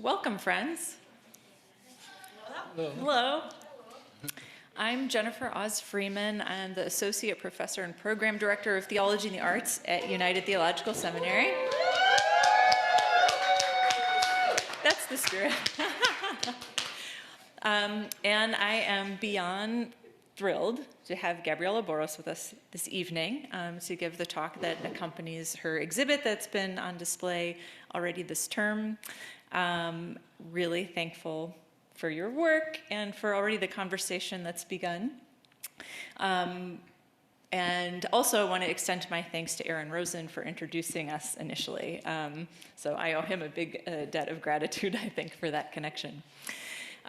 Welcome, friends. Hello. Hello. I'm Jennifer Oz Freeman. I'm the Associate Professor and Program Director of Theology and the Arts at United Theological Seminary. That's the spirit. And I am beyond thrilled to have Gabriella Boros with us this evening to give the talk that accompanies her exhibit that's been on display already this term. Really thankful for your work and for already the conversation that's begun. And also want to extend my thanks to Aaron Rosen for introducing us initially. So I owe him a big debt of gratitude, I think, for that connection.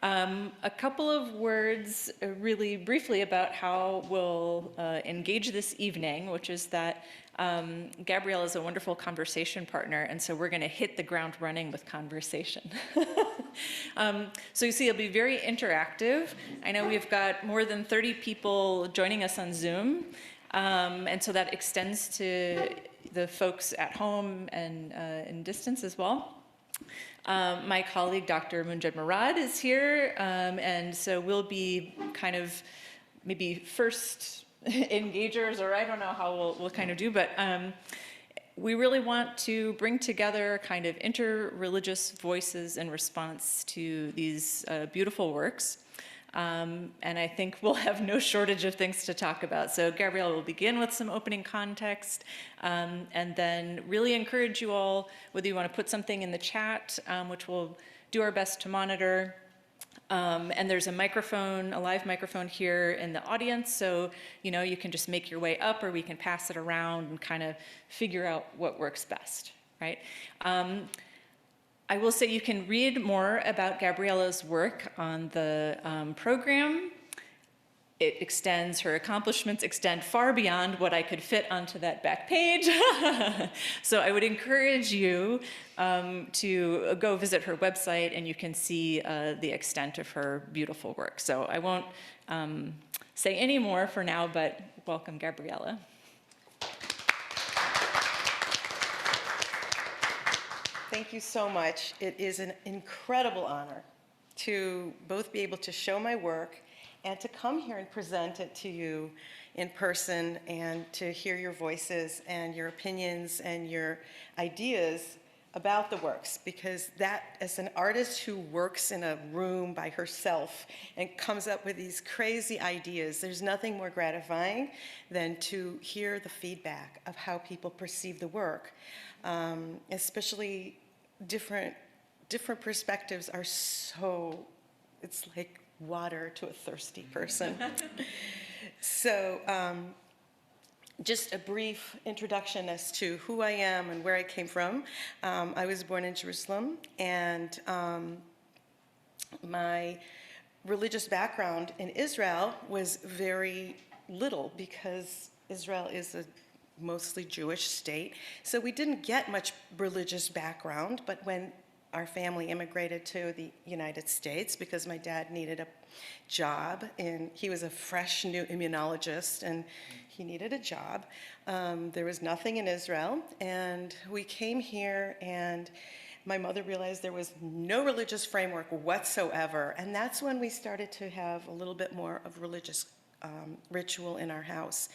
A couple of words really briefly about how we'll engage this evening, which is that Gabriella is a wonderful conversation partner, and so we're going to hit the ground running with conversation. So you see, it'll be very interactive. I know we've got more than 30 people joining us on Zoom, and so that extends to the folks at home and in distance as well. My colleague, Dr. Munjed Murad, is here, and so we'll be kind of maybe first engagers, or I don't know how we'll kind of do, but we really want to bring together kind of interreligious voices in response to these beautiful works. And I think we'll have no shortage of things to talk about. So Gabriella will begin with some opening context, and then really encourage you all, whether you want to put something in the chat, which we'll do our best to monitor. And there's a microphone, a live microphone here in the audience, so you can just make your way up, or we can pass it around and kind of figure out what works best, right? I will say you can read more about Gabriella's work on the program. Her accomplishments extend far beyond what I could fit onto that back page. So I would encourage you to go visit her website, and you can see the extent of her beautiful work. So I won't say any more for now, but welcome, Gabriella. Thank you so much. It is an incredible honor to both be able to show my work and to come here and present it to you in person, and to hear your voices and your opinions and your ideas about the works, because that, as an artist who works in a room by herself and comes up with these crazy ideas, there's nothing more gratifying than to hear the feedback of how people perceive the work. Especially different perspectives are so, it's like water to a thirsty person. So just a brief introduction as to who I am and where I came from. I was born in Jerusalem, and my religious background in Israel was very little, because Israel is a mostly Jewish state, so we didn't get much religious background. But when our family immigrated to the United States, because my dad needed a job, and he was a fresh new immunologist, and he needed a job, there was nothing in Israel, and we came here, and my mother realized there was no religious framework whatsoever, and that's when we started to have a little bit more of religious ritual in our house.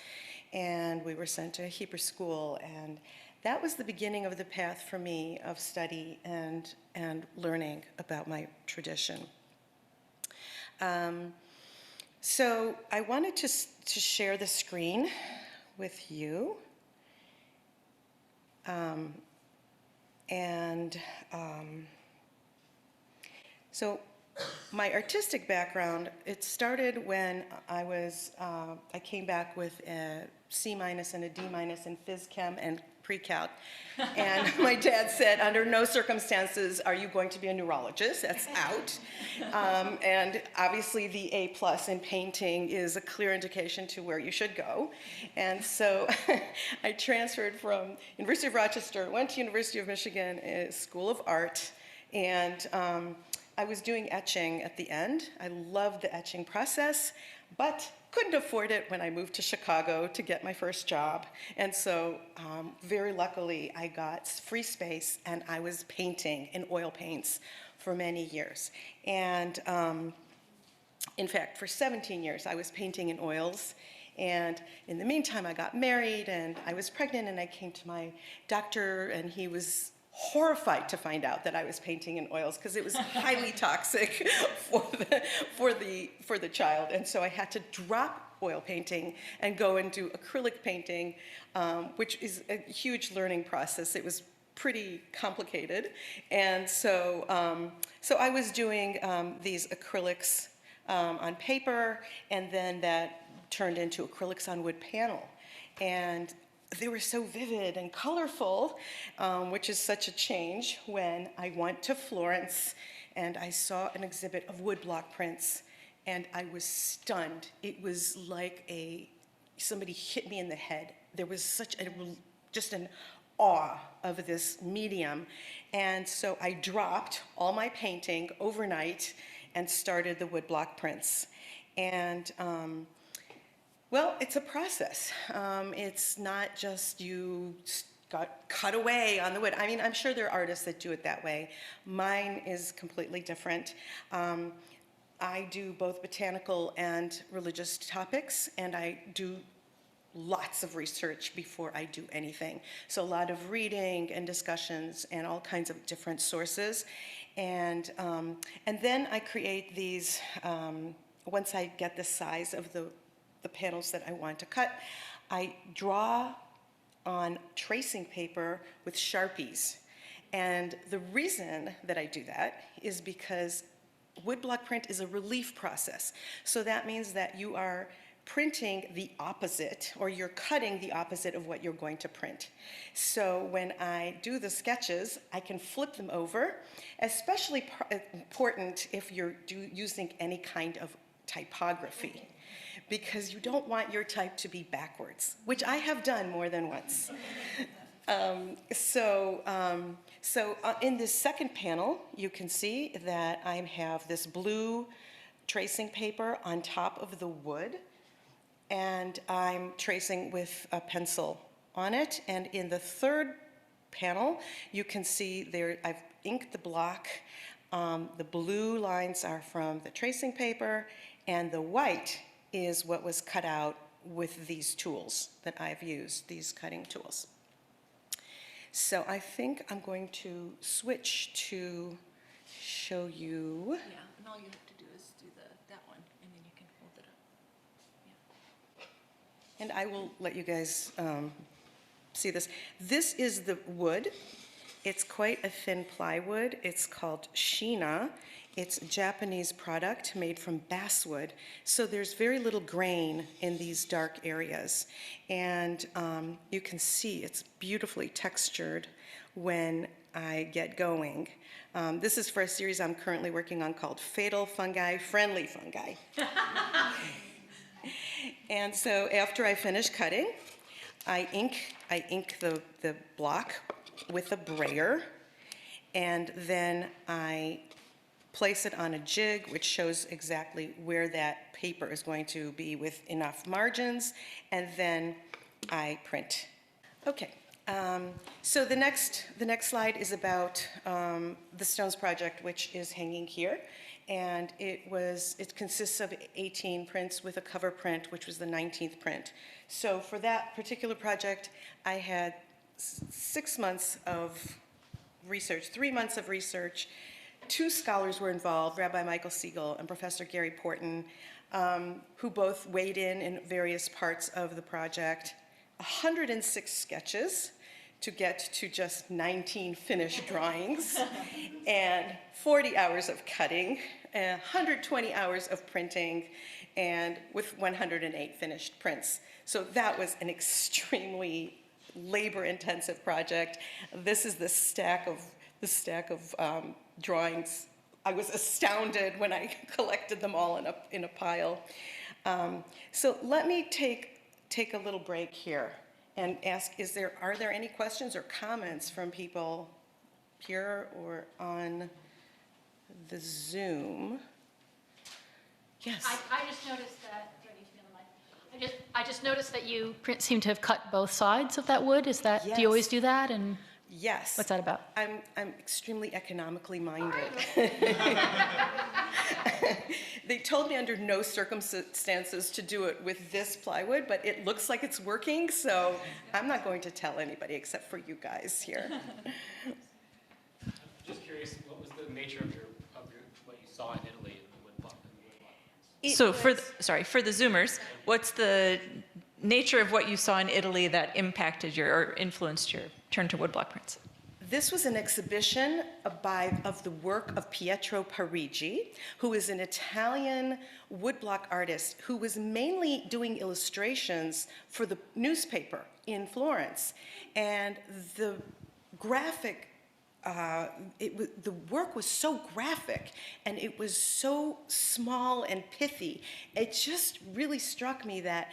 And we were sent to a Hebrew school, and that was the beginning of the path for me of study and learning about my tradition. So I wanted to share the screen with you. So my artistic background, it started when I came back with a C- and a D- in phys chem and pre-calc. And my dad said, under no circumstances are you going to be a neurologist, that's out. And obviously the A+ in painting is a clear indication to where you should go. And so I transferred from University of Rochester, went to University of Michigan School of Art, and I was doing etching at the end. I loved the etching process, but couldn't afford it when I moved to Chicago to get my first job. And so very luckily, I got free space, and I was painting in oil paints for many years. And in fact, for 17 years, I was painting in oils. And in the meantime, I got married, and I was pregnant, and I came to my doctor, and he was horrified to find out that I was painting in oils because it was highly toxic for the child. And so I had to drop oil painting and go and do acrylic painting, which is a huge learning process. It was pretty complicated. And so, so I was doing these acrylics on paper, and then that turned into acrylics on wood panel. And they were so vivid and colorful, which is such a change when I went to Florence and I saw an exhibit of woodblock prints, and I was stunned. It was like somebody hit me in the head. There was just an awe of this medium. And so I dropped all my painting overnight and started the woodblock prints. And well, it's a process. It's not just you got cut away on the wood. I mean, I'm sure there are artists that do it that way. Mine is completely different. I do both botanical and religious topics, and I do lots of research before I do anything. So a lot of reading and discussions and all kinds of different sources. And then I create these, once I get the size of the panels that I want to cut, I draw on tracing paper with Sharpies. And the reason that I do that is because woodblock print is a relief process. So that means that you are printing the opposite, or you're cutting the opposite of what you're going to print. So when I do the sketches, I can flip them over, especially important if you're using any kind of typography, because you don't want your type to be backwards, which I have done more than once. In this second panel, you can see that I have this blue tracing paper on top of the wood, and I'm tracing with a pencil on it. And in the third panel, you can see there I've inked the block. The blue lines are from the tracing paper, and the white is what was cut out with these tools that I've used, these cutting tools. So I think I'm going to switch to show you. Yeah, and all you have to do is do that one, and then you can hold it up. Yeah. And I will let you guys see this. This is the wood. It's quite a thin plywood. It's called Shina. It's a Japanese product made from basswood. So there's very little grain in these dark areas. And you can see it's beautifully textured when I get going. This is for a series I'm currently working on called Fatal Fungi, Friendly Fungi. And so after I finish cutting, I ink the block with a brayer, and then I place it on a jig, which shows exactly where that paper is going to be with enough margins, and then I print. Okay, so the next slide is about the Stones project, which is hanging here, and it consists of 18 prints with a cover print, which was the 19th print. So for that particular project, I had 6 months of research, 3 months of research. 2 scholars were involved, Rabbi Michael Siegel and Professor Gary Porton, who both weighed in various parts of the project. 106 sketches to get to just 19 finished drawings, and 40 hours of cutting, 120 hours of printing, and with 108 finished prints. So that was an extremely labor-intensive project. This is the stack of drawings. I was astounded when I collected them all in a pile. So let me take a little break here and ask, are there any questions or comments from people here or on the Zoom? Yes. I just noticed that, do I need to be on the mic? I just noticed that you seem to have cut both sides of that wood. Is that, do you always Yes. do that? And Yes. what's that about? I'm extremely economically minded. They told me under no circumstances to do it with this plywood, but it looks like it's working, so I'm not going to tell anybody except for you guys here. Just curious, what was the nature of what you saw in Italy in the woodblock? So for the Zoomers, what's the nature of what you saw in Italy that impacted or influenced your turn to woodblock prints? This was an exhibition of the work of Pietro Parigi, who is an Italian woodblock artist who was mainly doing illustrations for the newspaper in Florence. And the graphic, the work was so graphic and it was so small and pithy. It just really struck me that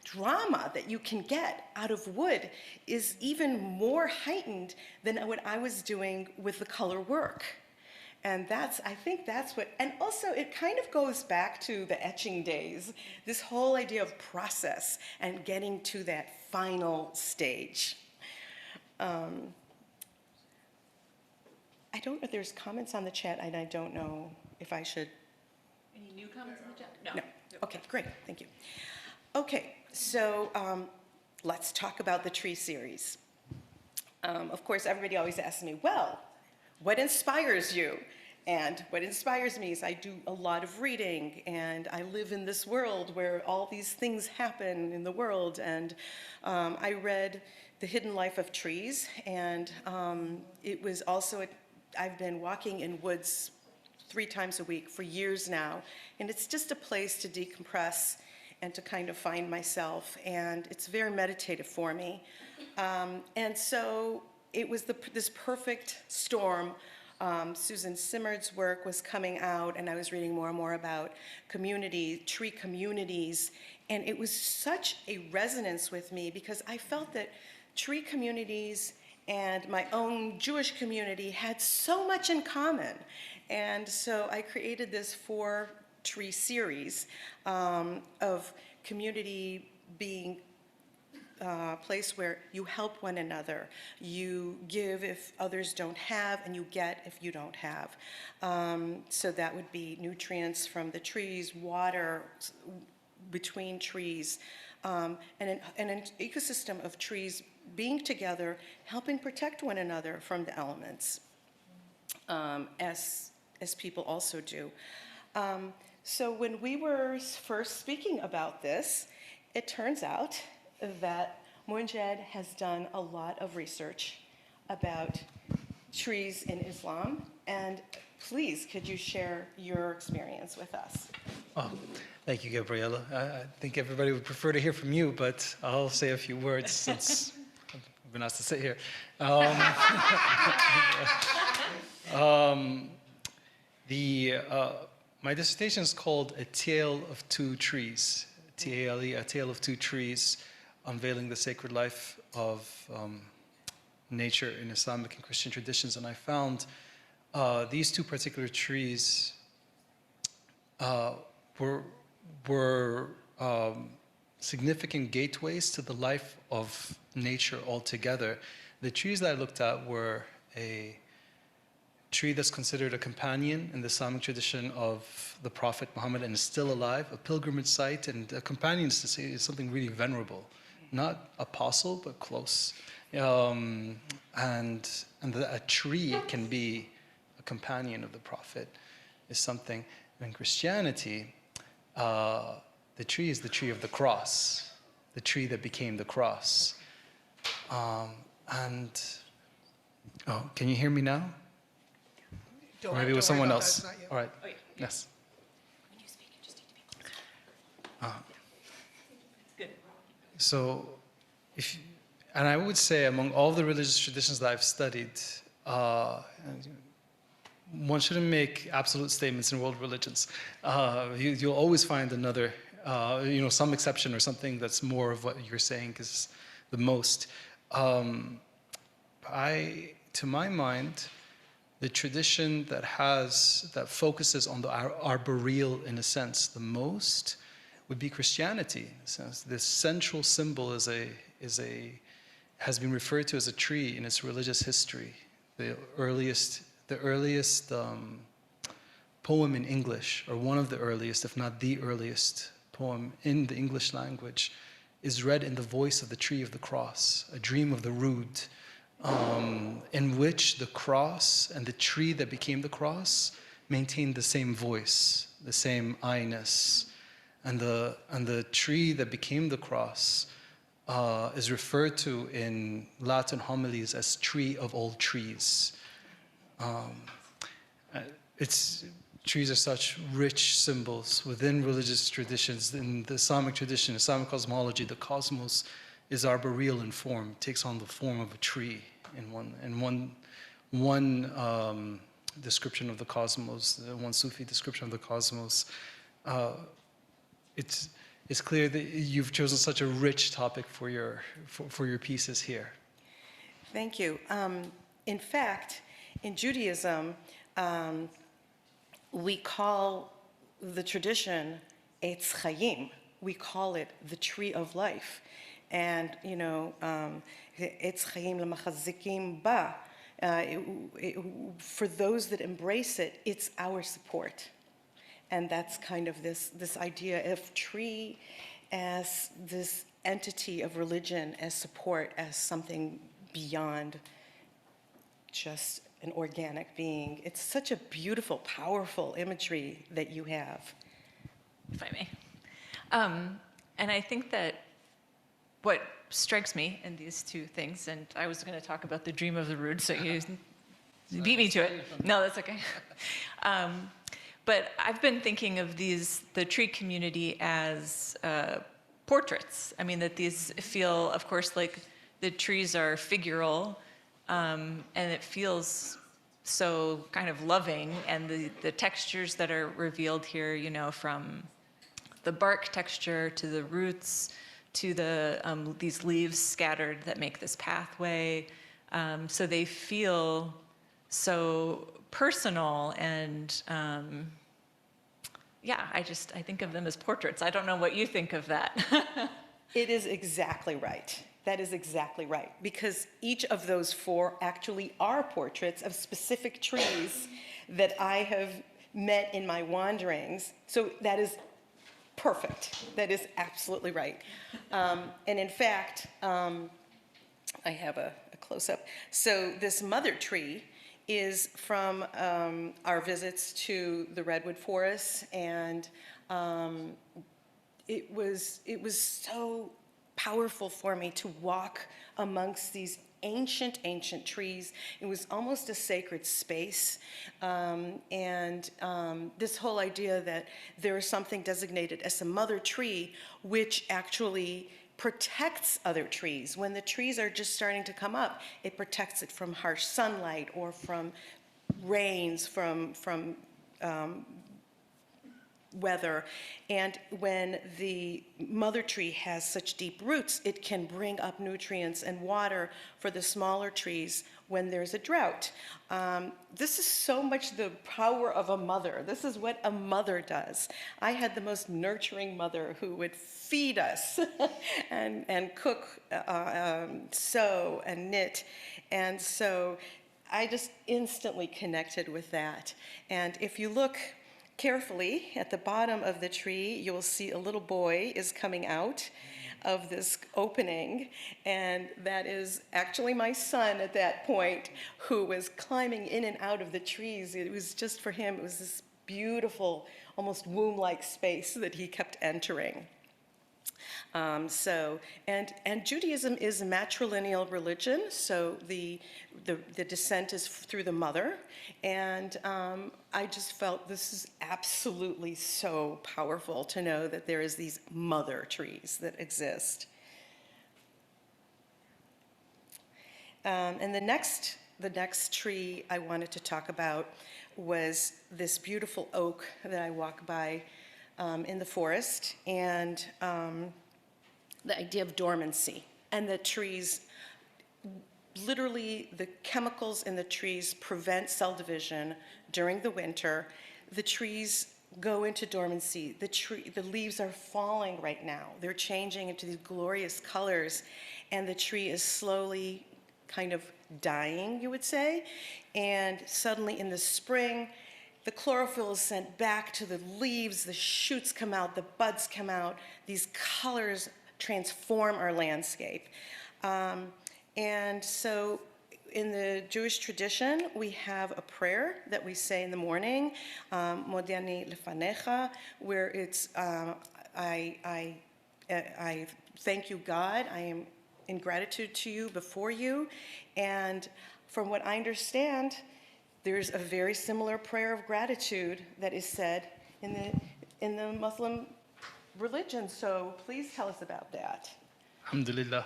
drama that you can get out of wood is even more heightened than what I was doing with the color work. And I think that's what, and also it kind of goes back to the etching days, this whole idea of process and getting to that final stage. I don't know, there's comments on the chat and I don't know if I should. Any new comments in the chat? No. Okay, great, thank you. Okay, so let's talk about the tree series. Of course, everybody always asks me, well, what inspires you? And what inspires me is I do a lot of reading, and I live in this world where all these things happen in the world. And I read The Hidden Life of Trees, and it was also, I've been walking in woods 3 times a week for years now, and it's just a place to decompress and to kind of find myself, and it's very meditative for me. And so it was this perfect storm. Susan Simard's work was coming out, and I was reading more and more about tree communities, and it was such a resonance with me because I felt that tree communities and my own Jewish community had so much in common. And so I created this 4-tree series of community being a place where you help one another, you give if others don't have, and you get if you don't have. So that would be nutrients from the trees, water between trees, and an ecosystem of trees being together, helping protect one another from the elements, as people also do. So when we were first speaking about this, it turns out that Munjed has done a lot of research about trees in Islam, and please, could you share your experience with us? Oh, thank you, Gabriella. I think everybody would prefer to hear from you, but I'll say a few words since I've been asked to sit here. My dissertation is called A Tale of Two Trees, T-A-L-E, A Tale of Two Trees, Unveiling the Sacred Life of Nature in Islamic and Christian Traditions. And I found these 2 particular trees were significant gateways to the life of nature altogether. The trees that I looked at were a tree that's considered a companion in the Islamic tradition of the Prophet Muhammad and is still alive, a pilgrimage site, and a companion is something really venerable, not apostle, but close. And a tree can be a companion of the Prophet is something. In Christianity, the tree is the tree of the cross, the tree that became the cross. Oh, can you hear me now? Or maybe it was someone else. All right. Oh, yeah. Yes. When you speak, you just need to be closer. Good. So, and I would say among all the religious traditions that I've studied, one shouldn't make absolute statements in world religions. You'll always find another, some exception or something that's more of what you're saying is the most. To my mind, the tradition that focuses on the arboreal in a sense the most would be Christianity. So this central symbol has been referred to as a tree in its religious history. The earliest poem in English, or one of the earliest, if not the earliest poem in the English language, is read in the voice of the tree of the cross, a dream of the rood, in which the cross and the tree that became the cross maintained the same voice, the same I-ness. And the tree that became the cross is referred to in Latin homilies as tree of all trees. Trees are such rich symbols within religious traditions. In the Islamic tradition, Islamic cosmology, the cosmos is arboreal in form, takes on the form of a tree in one description of the cosmos, one Sufi description of the cosmos. It's clear that you've chosen such a rich topic for your pieces here. Thank you. In fact, in Judaism, we call the tradition Eitz Chaim. We call it the tree of life. And, Eitz Chaim l'machazikim ba. For those that embrace it, it's our support. And that's kind of this idea of tree as this entity of religion, as support, as something beyond just an organic being. It's such a beautiful, powerful imagery that you have. If I may. And I think that what strikes me in these two things, and I was going to talk about the dream of the rood, so you beat me to it. No, that's okay. But I've been thinking of the tree community as portraits. I mean, that these feel, of course, like the trees are figural, and it feels so kind of loving, and the textures that are revealed here, from the bark texture to the roots to these leaves scattered that make this pathway. So they feel so personal, and I think of them as portraits. I don't know what you think of that. It is exactly right. That is exactly right, because each of those four actually are portraits of specific trees that I have met in my wanderings. So that is perfect. That is absolutely right. And in fact, I have a close-up. So this mother tree is from our visits to the redwood forests, and it was so powerful for me to walk amongst these ancient trees. It was almost a sacred space, and this whole idea that there is something designated as a mother tree, which actually protects other trees. When the trees are just starting to come up, it protects it from harsh sunlight or from rains, from weather. And when the mother tree has such deep roots, it can bring up nutrients and water for the smaller trees when there's a drought. This is so much the power of a mother. This is what a mother does. I had the most nurturing mother who would feed us and cook, sew and knit. And so I just instantly connected with that. And if you look carefully at the bottom of the tree, you will see a little boy is coming out of this opening, and that is actually my son at that point, who was climbing in and out of the trees. It was just, for him, it was this beautiful, almost womb-like space that he kept entering. And Judaism is a matrilineal religion, so the descent is through the mother, and I just felt this is absolutely so powerful to know that there is these mother trees that exist. And the next tree I wanted to talk about was this beautiful oak that I walk by in the forest, and the idea of dormancy, and the trees, literally the chemicals in the trees prevent cell division during the winter. The trees go into dormancy. The leaves are falling right now. They're changing into these glorious colors, and the tree is slowly kind of dying, you would say. And suddenly in the spring, the chlorophyll is sent back to the leaves, the shoots come out, the buds come out, these colors transform our landscape. And so in the Jewish tradition, we have a prayer that we say in the morning, Modani lefanecha, where it's, I thank you, God. I am in gratitude to you before you. And from what I understand, there's a very similar prayer of gratitude that is said in the Muslim religion. So please tell us about that. Alhamdulillah.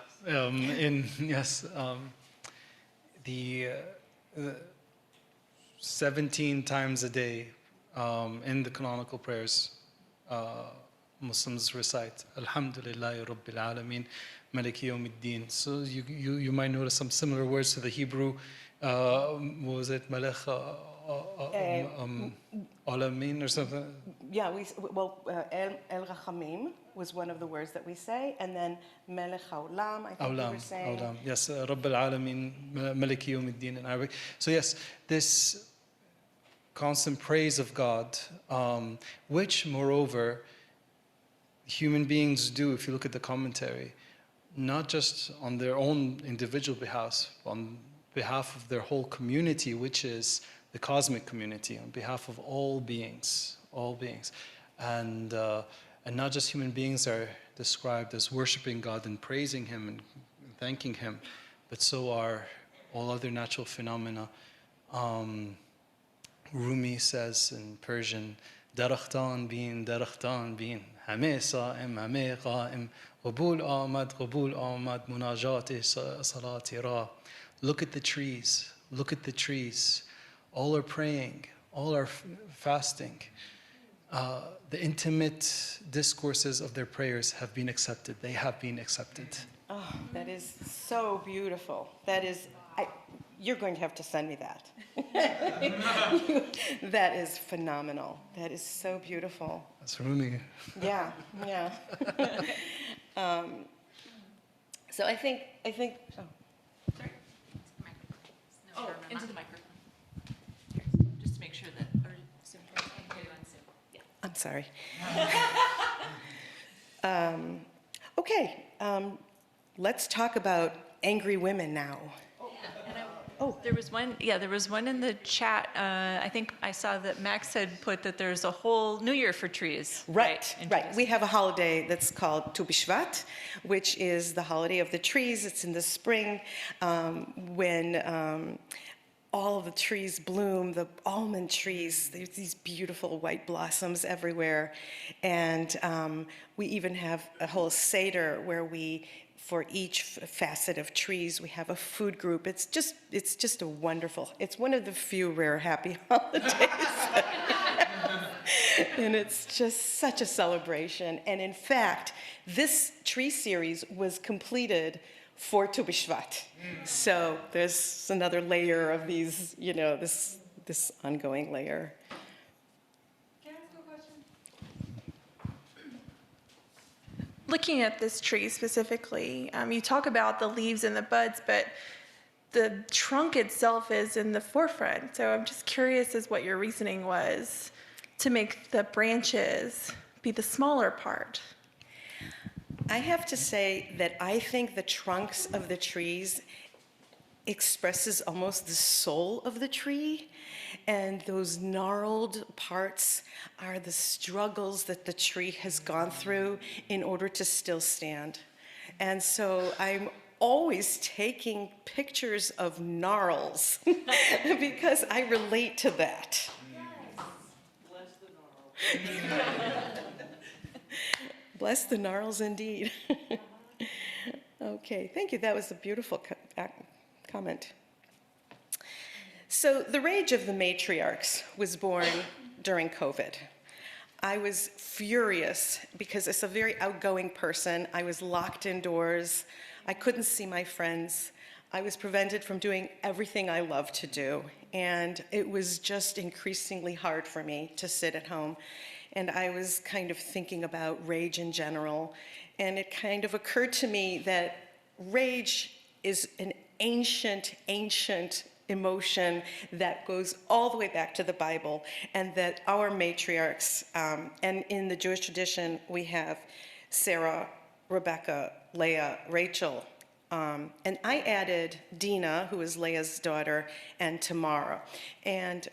The 17 times a day in the canonical prayers, Muslims recite Alhamdulillahi Rabbil Alameen Maliki Yawmiddin. So you might notice some similar words to the Hebrew. What was it? Malek Alameen or something? Yeah, El Rachamim was one of the words that we say, and then Melech Haolam, I think we were saying. Awlam. Yes, Rabb al-Alamin, Maliki Yawmiddin in Arabic. So yes, this constant praise of God, which moreover, human beings do, if you look at the commentary, not just on their own individual behalf, on behalf of their whole community, which is the cosmic community, on behalf of all beings. And not just human beings are described as worshiping God and praising Him and thanking Him, but so are all other natural phenomena. Rumi says in Persian, Darakhtan bin, Hame sa'im, hame qa'im, Qabul ahmad, munajati salati ra. Look at the trees. All are praying, all are fasting. The intimate discourses of their prayers have been accepted. They have been accepted. Oh, that is so beautiful. You're going to have to send me that. That is phenomenal. That is so beautiful. That's Rumi. Yeah. So I think. Sorry. Oh, into the microphone. Just to make sure that, or Zoom, can you get it on Zoom? Yeah. I'm sorry. Okay, let's talk about angry women now. There was one in the chat. I think I saw that Max had put that there's a whole New Year for trees. Right. We have a holiday that's called Tu B'Shvat, which is the holiday of the trees. It's in the spring when all of the trees bloom, the almond trees. There's these beautiful white blossoms everywhere. And we even have a whole Seder where for each facet of trees, we have a food group. It's just a wonderful, it's one of the few rare happy holidays. And it's just such a celebration. And in fact, this tree series was completed for Tu B'Shvat. So there's another layer of these, this ongoing layer. Can I ask a question? Looking at this tree specifically, you talk about the leaves and the buds, but the trunk itself is in the forefront. So I'm just curious as what your reasoning was to make the branches be the smaller part. I have to say that I think the trunks of the trees expresses almost the soul of the tree, and those gnarled parts are the struggles that the tree has gone through in order to still stand. And so I'm always taking pictures of gnarls because I relate to that. Bless the gnarls. Bless the gnarls indeed. Okay, thank you. That was a beautiful comment. So the Rage of the Matriarchs was born during COVID. I was furious because as a very outgoing person, I was locked indoors. I couldn't see my friends. I was prevented from doing everything I love to do. And it was just increasingly hard for me to sit at home. And I was kind of thinking about rage in general. And it kind of occurred to me that rage is an ancient emotion that goes all the way back to the Bible, and that our matriarchs, and in the Jewish tradition, we have Sarah, Rebecca, Leah, Rachel, and I added Dinah, who is Leah's daughter, and Tamara. And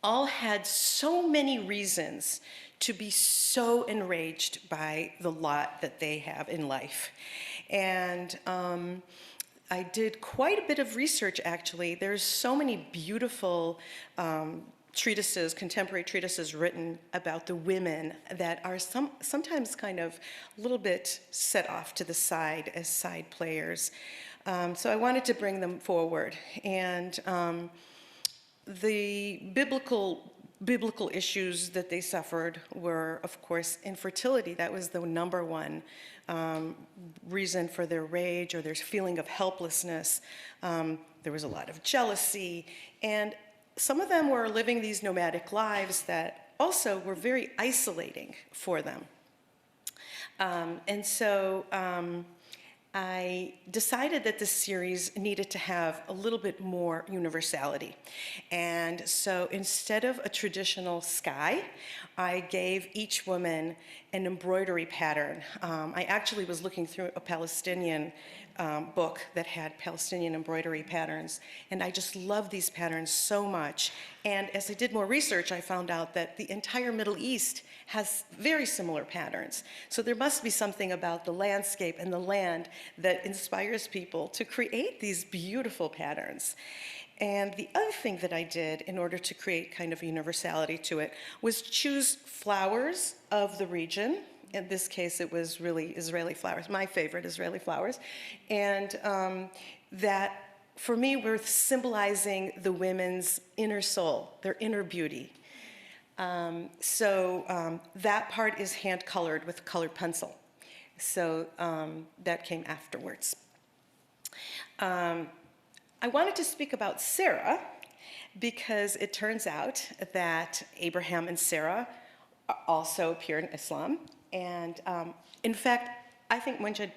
all had so many reasons to be so enraged by the lot that they have in life. And I did quite a bit of research, actually. There's so many beautiful treatises, contemporary treatises written about the women that are sometimes kind of a little bit set off to the side as side players. So I wanted to bring them forward. And the biblical issues that they suffered were, of course, infertility. That was the number one reason for their rage or their feeling of helplessness. There was a lot of jealousy, and some of them were living these nomadic lives that also were very isolating for them. And so I decided that this series needed to have a little bit more universality. And so instead of a traditional sky, I gave each woman an embroidery pattern. I actually was looking through a Palestinian book that had Palestinian embroidery patterns, and I just love these patterns so much. And as I did more research, I found out that the entire Middle East has very similar patterns. So there must be something about the landscape and the land that inspires people to create these beautiful patterns. And the other thing that I did in order to create kind of universality to it was choose flowers of the region. In this case, it was really Israeli flowers, my favorite Israeli flowers. And that, for me, were symbolizing the women's inner soul, their inner beauty. So that part is hand-colored with colored pencil. So that came afterwards. I wanted to speak about Sarah because it turns out that Abraham and Sarah also appear in Islam. And in fact, I think one should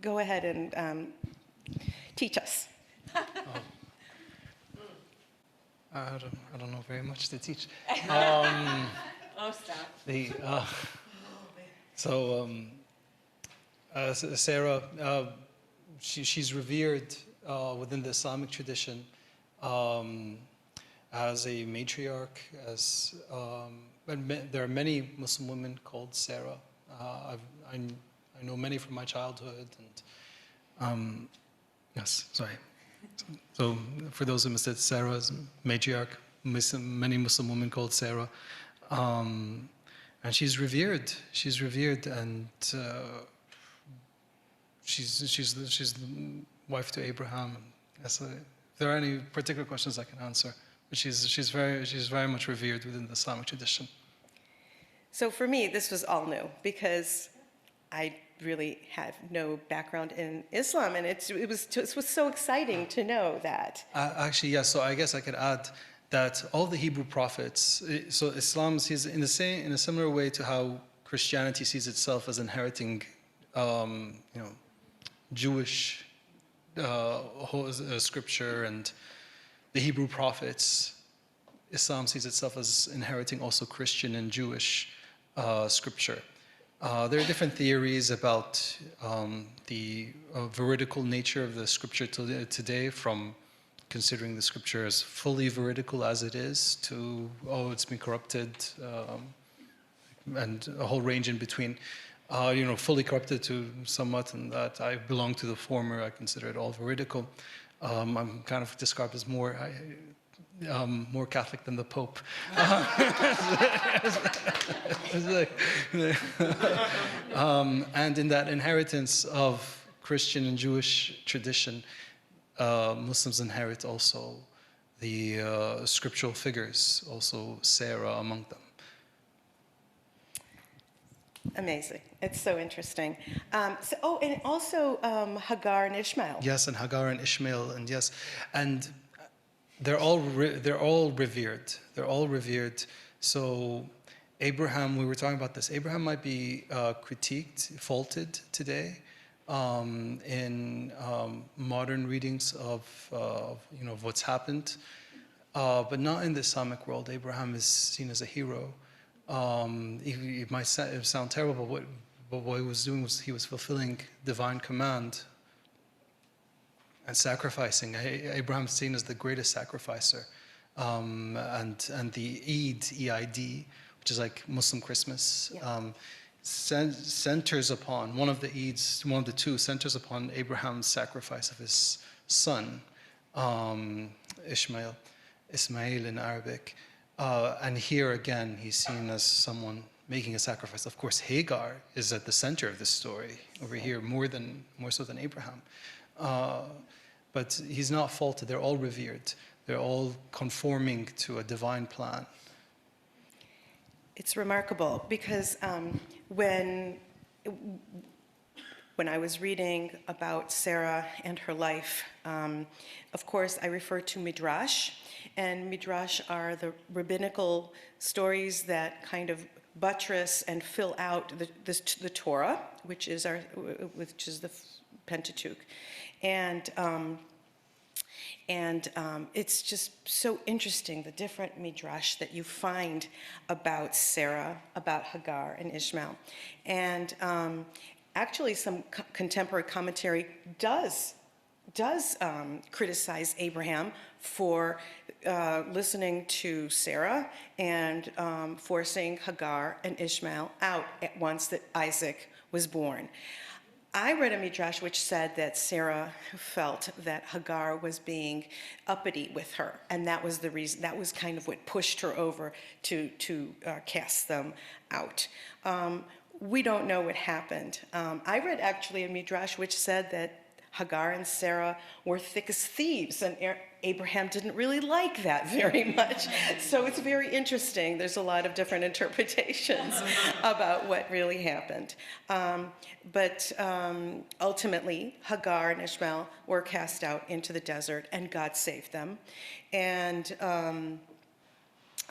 go ahead and teach us. I don't know very much to teach. Oh, stop. Sarah, she's revered within the Islamic tradition as a matriarch. There are many Muslim women called Sarah. I know many from my childhood, and yes, sorry. So for those who missed it, Sarah is matriarch. Many Muslim women called Sarah, and she's revered. She's revered, and she's the wife to Abraham. Yes, if there are any particular questions, I can answer. But she's very much revered within the Islamic tradition. So for me, this was all new because I really had no background in Islam, and it was so exciting to know that. Actually, yes. So I guess I could add that all the Hebrew prophets. So Islam sees in a similar way to how Christianity sees itself as inheriting, Jewish scripture and the Hebrew prophets. Islam sees itself as inheriting also Christian and Jewish scripture. There are different theories about the veridical nature of the scripture today, from considering the scripture as fully veridical as it is to, it's been corrupted, and a whole range in between. Fully corrupted to somewhat, and that I belong to the former. I consider it all veridical. I'm kind of described as more Catholic than the Pope. And in that inheritance of Christian and Jewish tradition, Muslims inherit also the scriptural figures, also Sarah among them. Amazing. It's so interesting. And also Hagar and Ishmael. Yes, and Hagar and Ishmael, and yes, and they're all revered. They're all revered. So Abraham, we were talking about this. Abraham might be critiqued, faulted today in modern readings of of what's happened, but not in the Islamic world. Abraham is seen as a hero. It might sound terrible, but what he was doing was he was fulfilling divine command and sacrificing. Abraham's seen as the greatest sacrificer. And the Eid, E-I-D, which is like Muslim Christmas, centers upon, one of the Eids, one of the two, centers upon Abraham's sacrifice of his son, Ismail in Arabic. And here again, he's seen as someone making a sacrifice. Of course, Hagar is at the center of this story over here, more so than Abraham. But he's not faulted. They're all revered. They're all conforming to a divine plan. It's remarkable because when I was reading about Sarah and her life, of course, I refer to Midrash. And Midrash are the rabbinical stories that kind of buttress and fill out the Torah, which is the Pentateuch. And it's just so interesting, the different midrash that you find about Sarah, about Hagar and Ishmael. And actually some contemporary commentary does criticize Abraham for listening to Sarah and forcing Hagar and Ishmael out at once that Isaac was born. I read a midrash which said that Sarah felt that Hagar was being uppity with her, and that was the reason. That was kind of what pushed her over to cast them out. We don't know what happened. I read actually a midrash which said that Hagar and Sarah were thick as thieves, and Abraham didn't really like that very much. So it's very interesting. There's a lot of different interpretations about what really happened. But ultimately, Hagar and Ishmael were cast out into the desert, and God saved them. And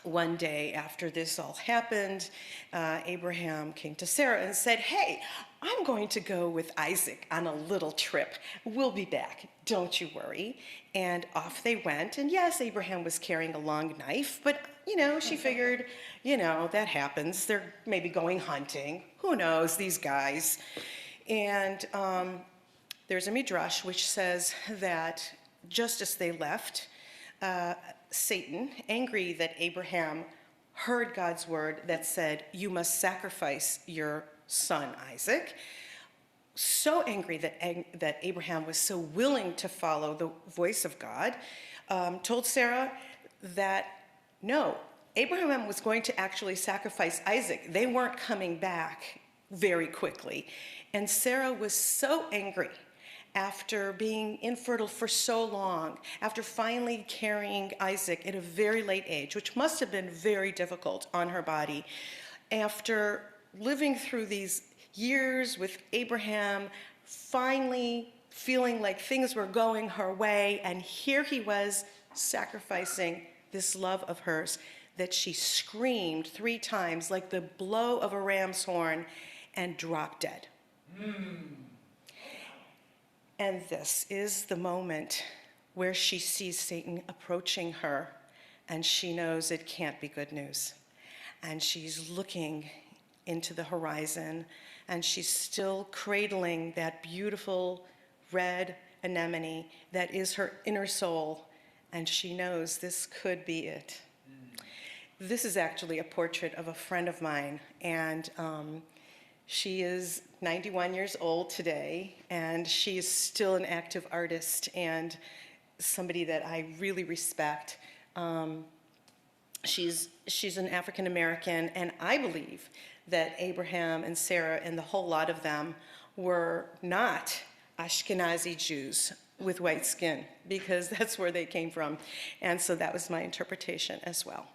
one day after this all happened, Abraham came to Sarah and said, "Hey, I'm going to go with Isaac on a little trip. We'll be back. Don't you worry." And off they went. And yes, Abraham was carrying a long knife, but, she figured, that happens. They're maybe going hunting. Who knows, these guys. And there's a midrash which says that just as they left, Satan, angry that Abraham heard God's word that said, "You must sacrifice your son Isaac," so angry that Abraham was so willing to follow the voice of God, told Sarah that no, Abraham was going to actually sacrifice Isaac. They weren't coming back very quickly. And Sarah was so angry after being infertile for so long, after finally carrying Isaac at a very late age, which must have been very difficult on her body, after living through these years with Abraham, finally feeling like things were going her way, and here he was sacrificing this love of hers, that she screamed 3 times like the blow of a ram's horn and dropped dead. And this is the moment where she sees Satan approaching her, and she knows it can't be good news. And she's looking into the horizon, and she's still cradling that beautiful red anemone that is her inner soul, and she knows this could be it. This is actually a portrait of a friend of mine, and she is 91 years old today, and she is still an active artist and somebody that I really respect. She's an African American, and I believe that Abraham and Sarah and the whole lot of them were not Ashkenazi Jews with white skin, because that's where they came from. And so that was my interpretation as well.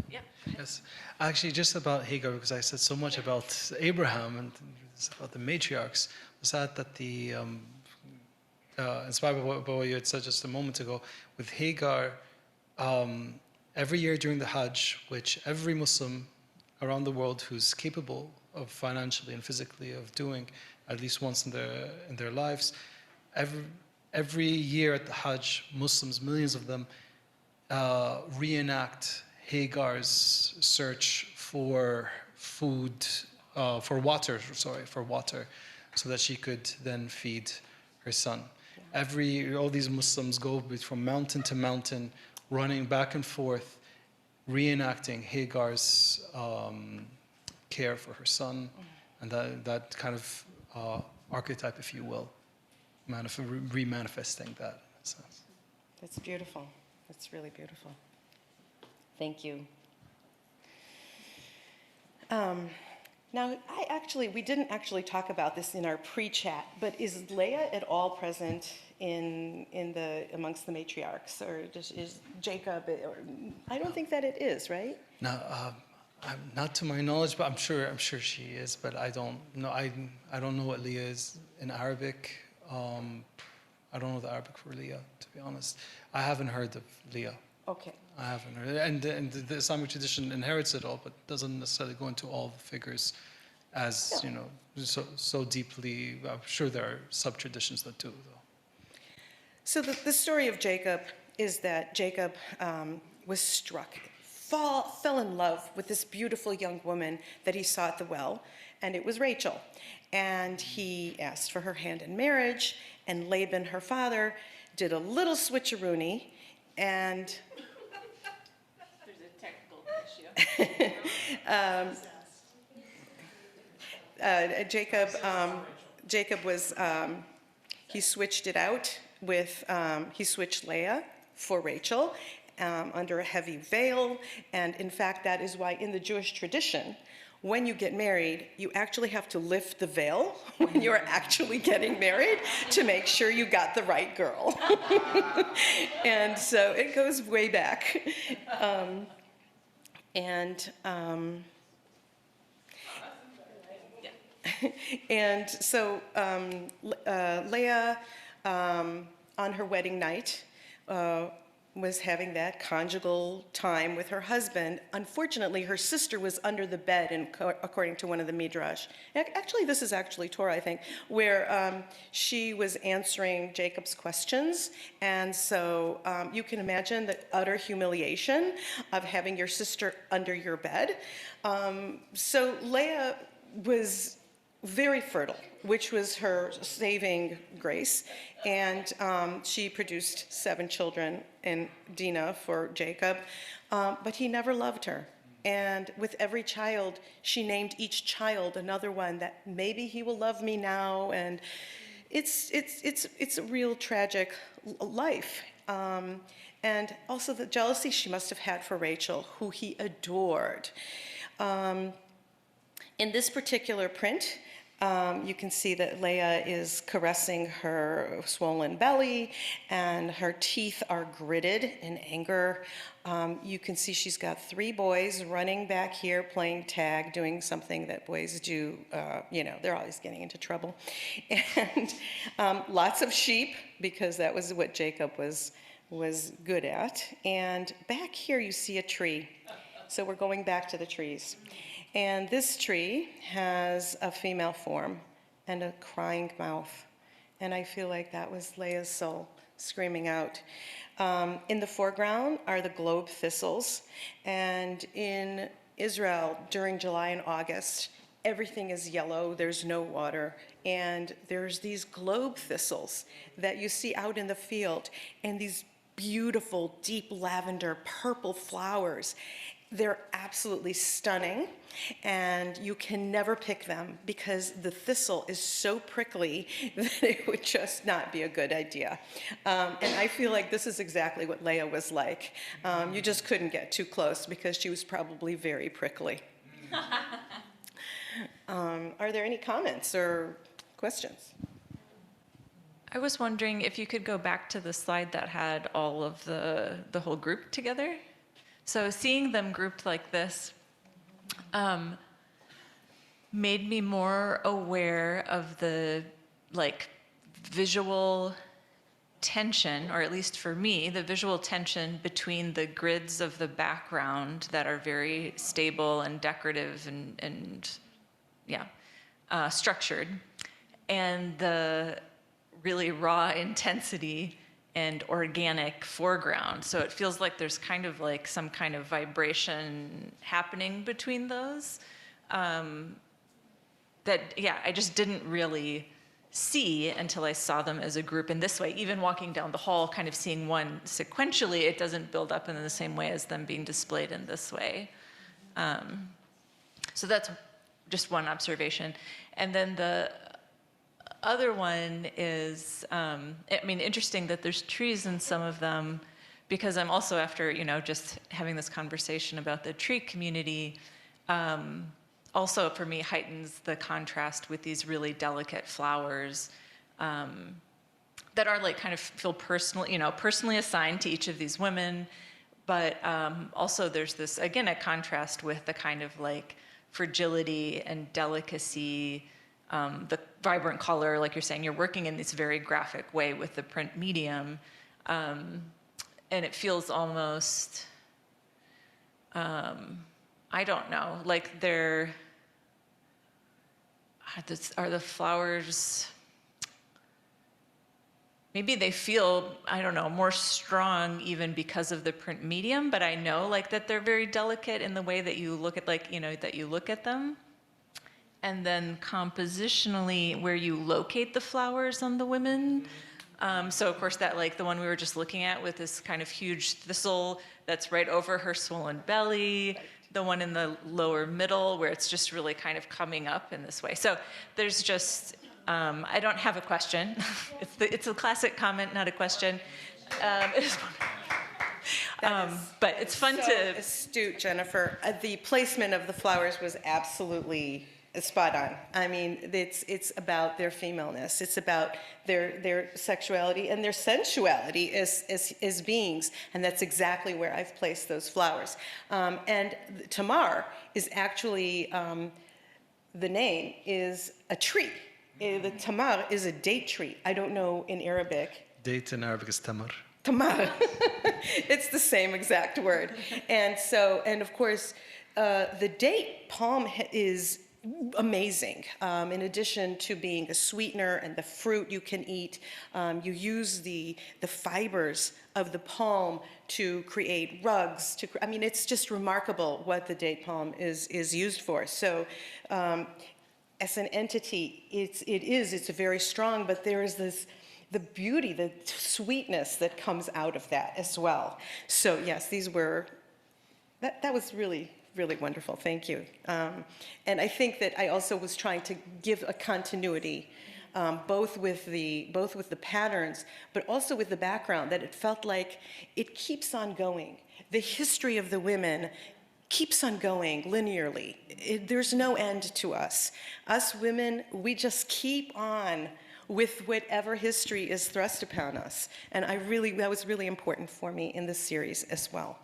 Yep. Yes, actually, just about Hagar, because I said so much about Abraham and it's about the matriarchs, was that the inspired by what you had said just a moment ago, with Hagar, every year during the Hajj, which every Muslim around the world who's capable of financially and physically of doing at least once in their lives, every year at the Hajj, Muslims, millions of them, reenact Hagar's search for food, for water, so that she could then feed her son. All these Muslims go from mountain to mountain, running back and forth, reenacting Hagar's care for her son, and that kind of archetype, if you will, re-manifesting that in a sense. That's beautiful. That's really beautiful. Thank you. Now, we didn't actually talk about this in our pre-chat, but is Leah at all present amongst the matriarchs, or is Jacob? Or, I don't think that it is, right? Now, not to my knowledge, but I'm sure she is. But I don't know. I don't know what Leah is in Arabic. I don't know the Arabic for Leah, to be honest. I haven't heard of Leah. Okay. I haven't heard, and the Islamic tradition inherits it all, but doesn't necessarily go into all the figures, as you know, so deeply. I'm sure there are sub traditions that do, though. So the story of Jacob is that Jacob was struck, fell in love with this beautiful young woman that he saw at the well, and it was Rachel. And he asked for her hand in marriage, and Laban, her father, did a little switcheroony, and There's a technical issue. Jacob was, he switched it out with, he switched Leah for Rachel under a heavy veil. And in fact, that is why in the Jewish tradition, when you get married, you actually have to lift the veil when you're actually getting married to make sure you got the right girl. And so it goes way back. And so Leah, on her wedding night, was having that conjugal time with her husband. Unfortunately, her sister was under the bed, and according to one of the midrash. Actually, this is actually Torah, I think, where she was answering Jacob's questions. And so you can imagine the utter humiliation of having your sister under your bed. So Leah was very fertile, which was her saving grace. And she produced 7 children in Dinah for Jacob, but he never loved her. And with every child, she named each child another one that maybe he will love me now. And it's a real tragic life. And also the jealousy she must have had for Rachel, who he adored. In this particular print, you can see that Leah is caressing her swollen belly, and her teeth are gritted in anger. You can see she's got 3 boys running back here playing tag, doing something that boys do. They're always getting into trouble. And lots of sheep, because that was what Jacob was good at. And back here you see a tree. So we're going back to the trees. And this tree has a female form and a crying mouth. And I feel like that was Leah's soul screaming out. In the foreground are the globe thistles. And in Israel, during July and August, everything is yellow, there's no water. And there's these globe thistles that you see out in the field, and these beautiful, deep lavender, purple flowers. They're absolutely stunning, and you can never pick them because the thistle is so prickly that it would just not be a good idea. And I feel like this is exactly what Leah was like. You just couldn't get too close because she was probably very prickly. Are there any comments or questions? I was wondering if you could go back to the slide that had all of the whole group together. So seeing them grouped like this made me more aware of the like visual tension, or at least for me, the visual tension between the grids of the background that are very stable and decorative and structured, and the really raw intensity and organic foreground. So it feels like there's kind of like some kind of vibration happening between those that, I just didn't really see until I saw them as a group in this way. Even walking down the hall, kind of seeing one sequentially, it doesn't build up in the same way as them being displayed in this way. So that's just one observation. And then the other one is, interesting that there's trees in some of them, because I'm also, after, just having this conversation about the tree community, also for me heightens the contrast with these really delicate flowers that are like kind of feel personal, personally assigned to each of these women. But also there's this, again, a contrast with the kind of like fragility and delicacy, the vibrant color, like you're saying, you're working in this very graphic way with the print medium. And it feels almost, I don't know, like are the flowers, maybe they feel, I don't know, more strong even because of the print medium, but I know like that they're very delicate in the way that you look at, like, that you look at them. And then compositionally, where you locate the flowers on the women. So of course that, like the one we were just looking at with this kind of huge thistle that's right over her swollen belly, the one in the lower middle where it's just really kind of coming up in this way. So there's just, I don't have a question. It's a classic comment, not a question. But it's fun to... astute, Jennifer. The placement of the flowers was absolutely spot on. I mean, it's about their femaleness. It's about their sexuality and their sensuality as beings, and that's exactly where I've placed those flowers. And Tamar is actually, the name is a tree. The Tamar is a date tree. I don't know in Arabic. Date in Arabic is tamar. Tamar. It's the same exact word. And so, and of course, the date palm is amazing. In addition to being a sweetener and the fruit you can eat, you use the fibers of the palm to create rugs. I mean, it's just remarkable what the date palm is used for. So, as an entity, it's very strong, but there is the beauty, the sweetness that comes out of that as well. So yes, that was really wonderful. Thank you. And I think that I also was trying to give a continuity, both with the patterns, but also with the background, that it felt like it keeps on going. The history of the women keeps on going linearly. There's no end to us. Us women, we just keep on with whatever history is thrust upon us. And that was really important for me in this series as well.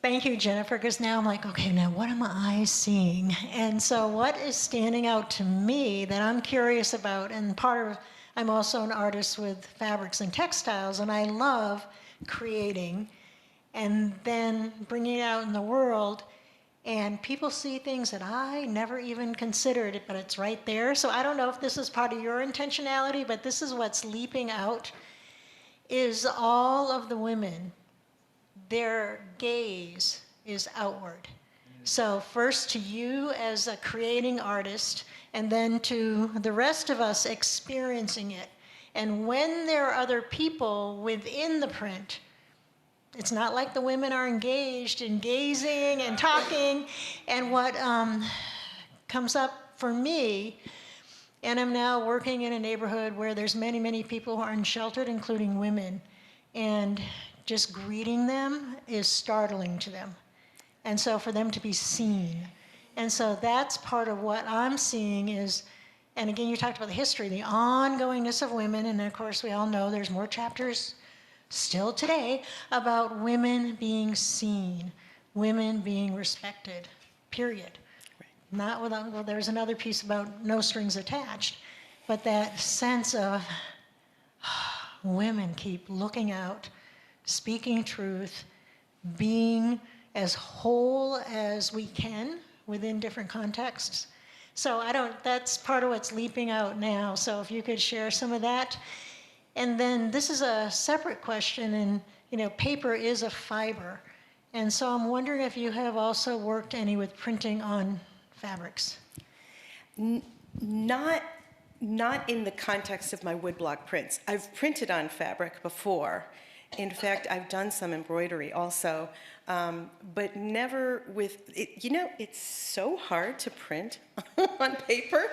Thank you, Jennifer, because now I'm like, okay, now what am I seeing? And so what is standing out to me that I'm curious about, and I'm also an artist with fabrics and textiles, and I love creating and then bringing it out in the world, and people see things that I never even considered, but it's right there. So I don't know if this is part of your intentionality, but this is what's leaping out, is all of the women, their gaze is outward. So first to you as a creating artist, and then to the rest of us experiencing it. And when there are other people within the print, it's not like the women are engaged in gazing and talking. And what comes up for me, and I'm now working in a neighborhood where there's many, many people who are unsheltered, including women, and just greeting them is startling to them. And so for them to be seen. And so that's part of what I'm seeing is And again, you talked about the history, the ongoingness of women, and of course we all know there's more chapters still today about women being seen, women being respected, period. Not without, well, there's another piece about no strings attached, but that sense of women keep looking out, speaking truth, being as whole as we can within different contexts. So that's part of what's leaping out now. So if you could share some of that. And then this is a separate question, and paper is a fiber. And so I'm wondering if you have also worked any with printing on fabrics. Not in the context of my woodblock prints. I've printed on fabric before. In fact, I've done some embroidery also, but never with, it's so hard to print on paper.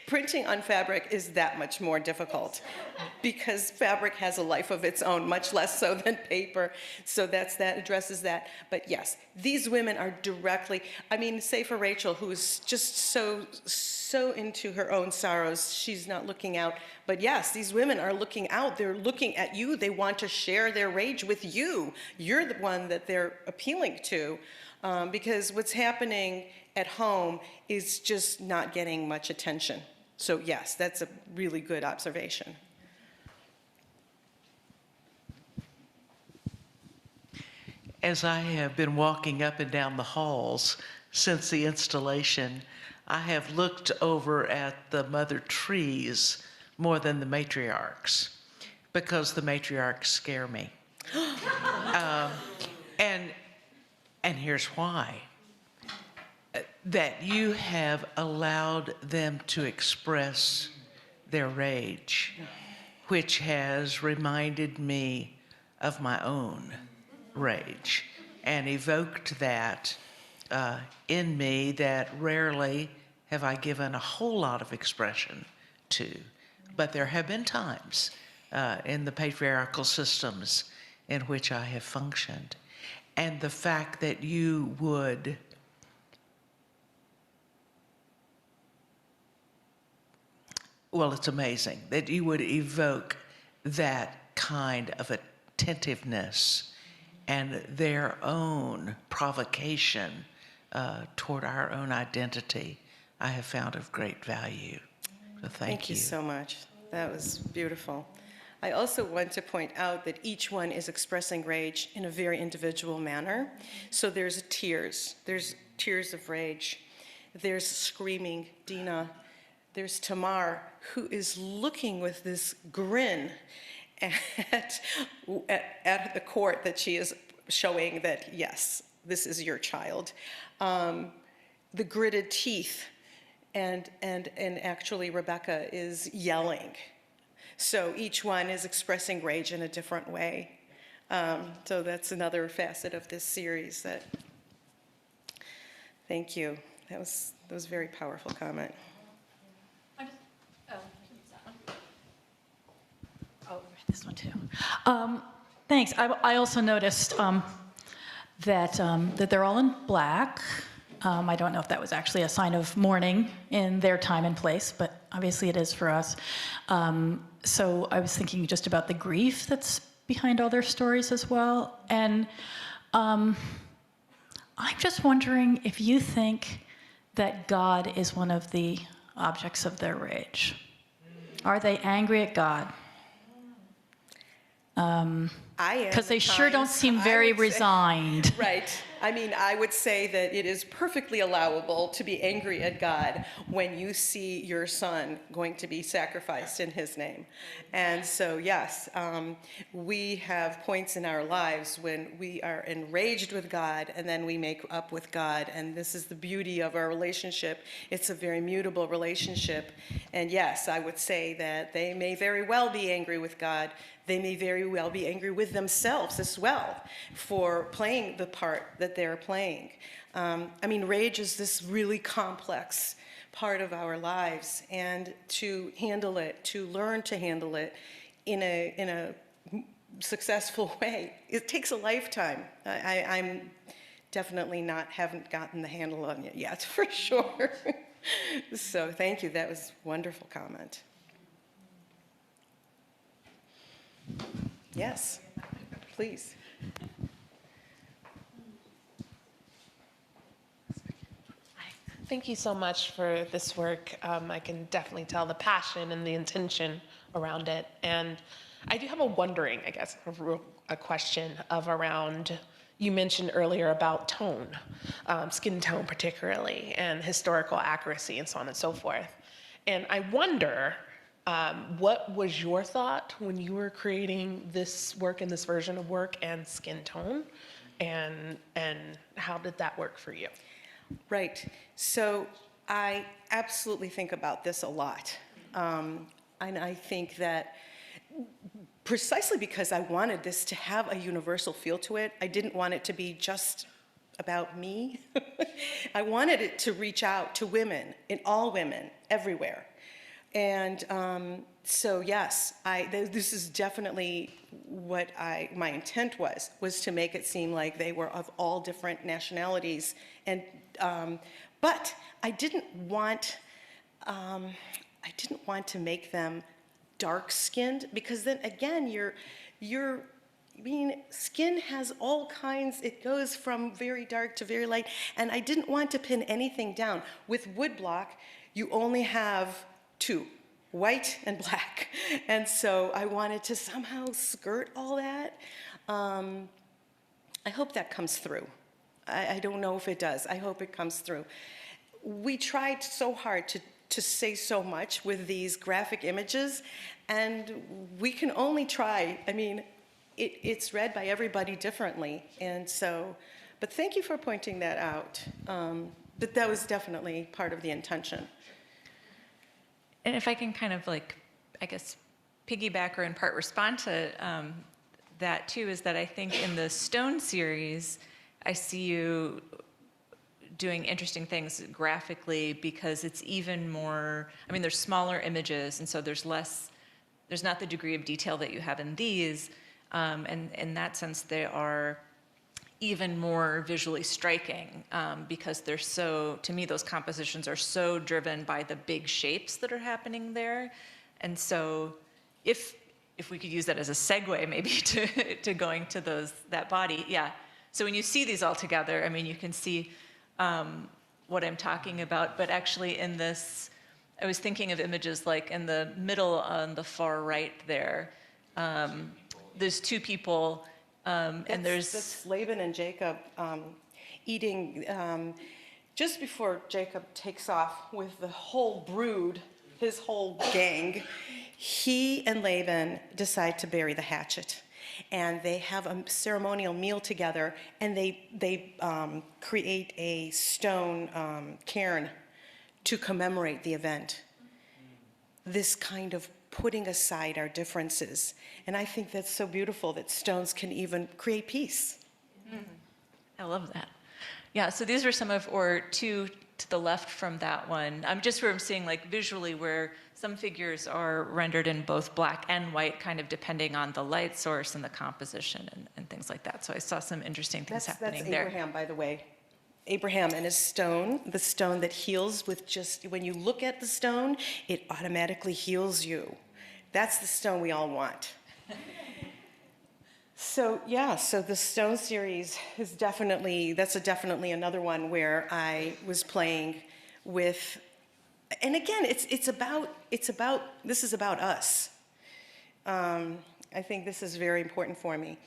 Printing on fabric is that much more difficult because fabric has a life of its own, much less so than paper. So that addresses that. But yes, these women are directly, say for Rachel, who's just so into her own sorrows, she's not looking out. But yes, these women are looking out. They're looking at you. They want to share their rage with you. You're the one that they're appealing to, because what's happening at home is just not getting much attention. So yes, that's a really good observation. As I have been walking up and down the halls since the installation, I have looked over at the mother trees more than the matriarchs, because the matriarchs scare me. And here's why. That you have allowed them to express their rage, which has reminded me of my own rage and evoked that in me that rarely have I given a whole lot of expression to. But there have been times in the patriarchal systems in which I have functioned. And the fact that you would it's amazing that you would evoke that kind of attentiveness and their own provocation toward our own identity, I have found of great value. So thank you. Thank you so much. That was beautiful. I also want to point out that each one is expressing rage in a very individual manner. So there's tears of rage. There's screaming, Dina. There's Tamar, who is looking with this grin at the court that she is showing that, yes, this is your child. The gritted teeth, and actually Rebecca is yelling. So each one is expressing rage in a different way. So that's another facet of this series that, thank you. That was a very powerful comment. This one too. Thanks. I also noticed that they're all in black. I don't know if that was actually a sign of mourning in their time and place, but obviously it is for us. So I was thinking just about the grief that's behind all their stories as well. And I'm just wondering if you think that God is one of the objects of their rage. Are they angry at God? Because they sure don't seem very resigned. Right. I would say that it is perfectly allowable to be angry at God when you see your son going to be sacrificed in his name. And so, yes, we have points in our lives when we are enraged with God and then we make up with God. And this is the beauty of our relationship. It's a very mutable relationship. And yes, I would say that they may very well be angry with God. They may very well be angry with themselves as well for playing the part that they're playing. Rage is this really complex part of our lives, and to handle it, to learn to handle it in a successful way, it takes a lifetime. I'm definitely haven't gotten the handle on it yet, for sure. So thank you. That was a wonderful comment. Yes, please. Thank you so much for this work. I can definitely tell the passion and the intention around it. And I do have a wondering, I guess, a question of around, you mentioned earlier about tone, skin tone particularly, and historical accuracy and so on and so forth. And I wonder, what was your thought when you were creating this work and this version of work and skin tone? And how did that work for you? Right. So I absolutely think about this a lot. And I think that precisely because I wanted this to have a universal feel to it, I didn't want it to be just about me. I wanted it to reach out to women, all women, everywhere. And so yes, this is definitely what my intent was to make it seem like they were of all different nationalities. And but I didn't want to make them dark-skinned, because then again, skin has all kinds, it goes from very dark to very light, and I didn't want to pin anything down. With woodblock, you only have two, white and black, and so I wanted to somehow skirt all that. I hope that comes through. I don't know if it does. I hope it comes through. We tried so hard to say so much with these graphic images, and we can only try. I mean, it's read by everybody differently, and so, but thank you for pointing that out. But that was definitely part of the intention. And if I can kind of like, I guess, piggyback or in part respond to that too, is that I think in the Stone series, I see you doing interesting things graphically because it's even more, I mean, there's smaller images, and so there's not the degree of detail that you have in these. And in that sense, they are even more visually striking because they're so, to me, those compositions are so driven by the big shapes that are happening there. And so if we could use that as a segue maybe to going to that body, yeah. So when you see these all together, I mean, you can see what I'm talking about, but actually in this, I was thinking of images like in the middle on the far right there, there's two people, and that's Laban and Jacob eating, just before Jacob takes off with the whole brood, his whole gang, he and Laban decide to bury the hatchet. And they have a ceremonial meal together, and they create a stone cairn to commemorate the event. This kind of putting aside our differences. And I think that's so beautiful that stones can even create peace. I love that. Yeah, so these were some of, or two to the left from that one. I'm just where I'm seeing like visually where some figures are rendered in both black and white, kind of depending on the light source and the composition and things like that. So I saw some interesting things happening there. That's Abraham, by the way. Abraham and his stone, the stone that heals with just, when you look at the stone, it automatically heals you. That's the stone we all want. So yeah, so the Stone series is definitely another one where I was playing with, and again, this is about us. I think this is very important for me.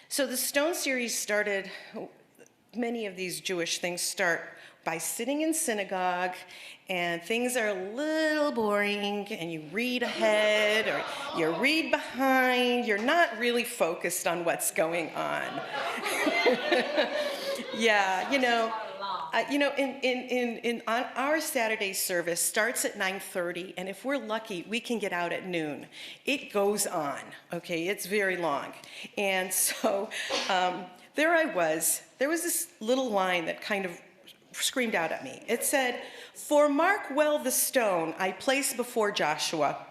So the Stone series started, many of these Jewish things start by sitting in synagogue, and things are a little boring, and you read ahead or you read behind. You're not really focused on what's going on. Yeah, on our Saturday service starts at 9:30, and if we're lucky, we can get out at noon. It goes on, okay? It's very long. And so there I was. There was this little line that kind of screamed out at me. It said, "For mark well the stone I place before Joshua,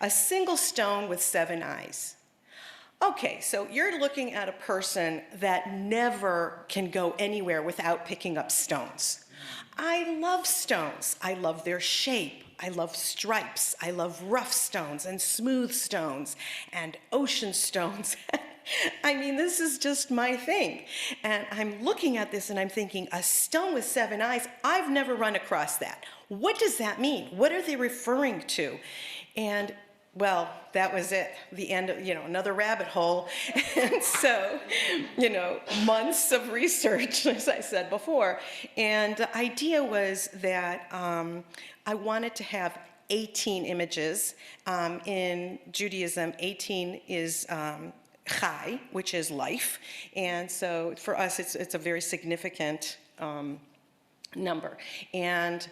a single stone with 7 eyes." Okay, so you're looking at a person that never can go anywhere without picking up stones. I love stones. I love their shape. I love stripes. I love rough stones and smooth stones and ocean stones. I mean, this is just my thing. And I'm looking at this and I'm thinking, a stone with 7 eyes, I've never run across that. What does that mean? What are they referring to? And well, that was it, the end of, another rabbit hole. And so, months of research, as I said before. And the idea was that I wanted to have 18 images. In Judaism, 18 is chai, which is life. And so for us, it's a very significant number. And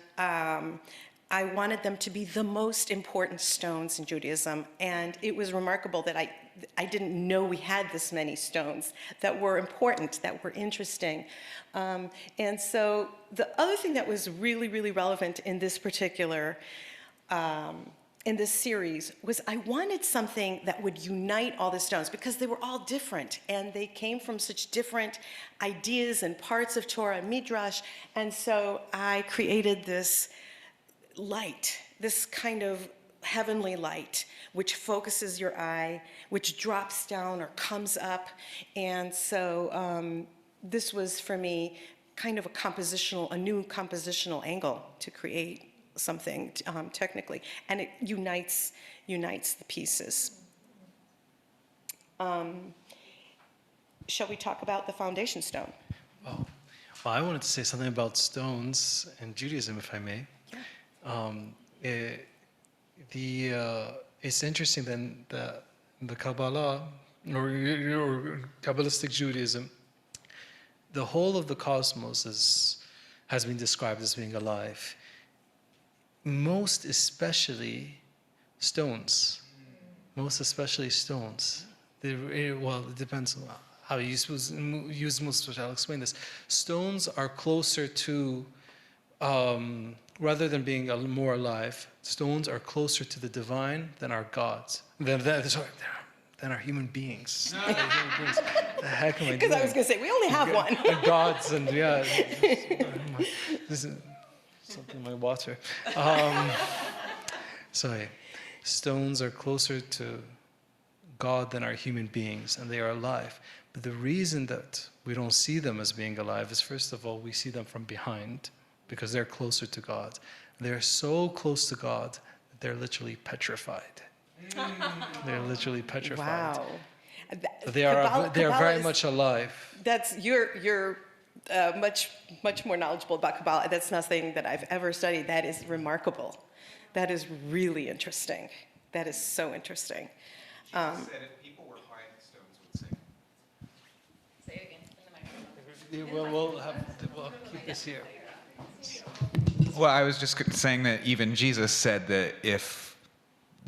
I wanted them to be the most important stones in Judaism, and it was remarkable that I didn't know we had this many stones that were important, that were interesting. And so the other thing that was really, really relevant in this particular, in this series, was I wanted something that would unite all the stones, because they were all different, and they came from such different ideas and parts of Torah and Midrash, and so I created this light, this kind of heavenly light, which focuses your eye, which drops down or comes up. And so this was, for me, kind of a new compositional angle to create something technically. And it unites the pieces. Shall we talk about the foundation stone? Well, I wanted to say something about stones and Judaism, if I may. It's interesting that the Kabbalah or Kabbalistic Judaism, the whole of the cosmos has been described as being alive. Most especially stones. Most especially stones. Well, it depends on how you use most, which I'll explain this. Stones are closer to rather than being more alive, stones are closer to the divine than our gods, than our human beings. The heck am I doing? Because I was going to say, we only have one. Gods and this is something in my water. Sorry, stones are closer to God than our human beings, and they are alive. But the reason that we don't see them as being alive is, first of all, we see them from behind, because they're closer to God. They're so close to God that they're literally petrified. They're literally petrified. Wow. But they are very much alive. That's you're much more knowledgeable about Kabbalah. That's nothing that I've ever studied. That is remarkable. That is really interesting. That is so interesting. Jesus said if people were quiet, the stones would sing. Say it again in the microphone. We'll keep this here. Well, I was just saying that even Jesus said that if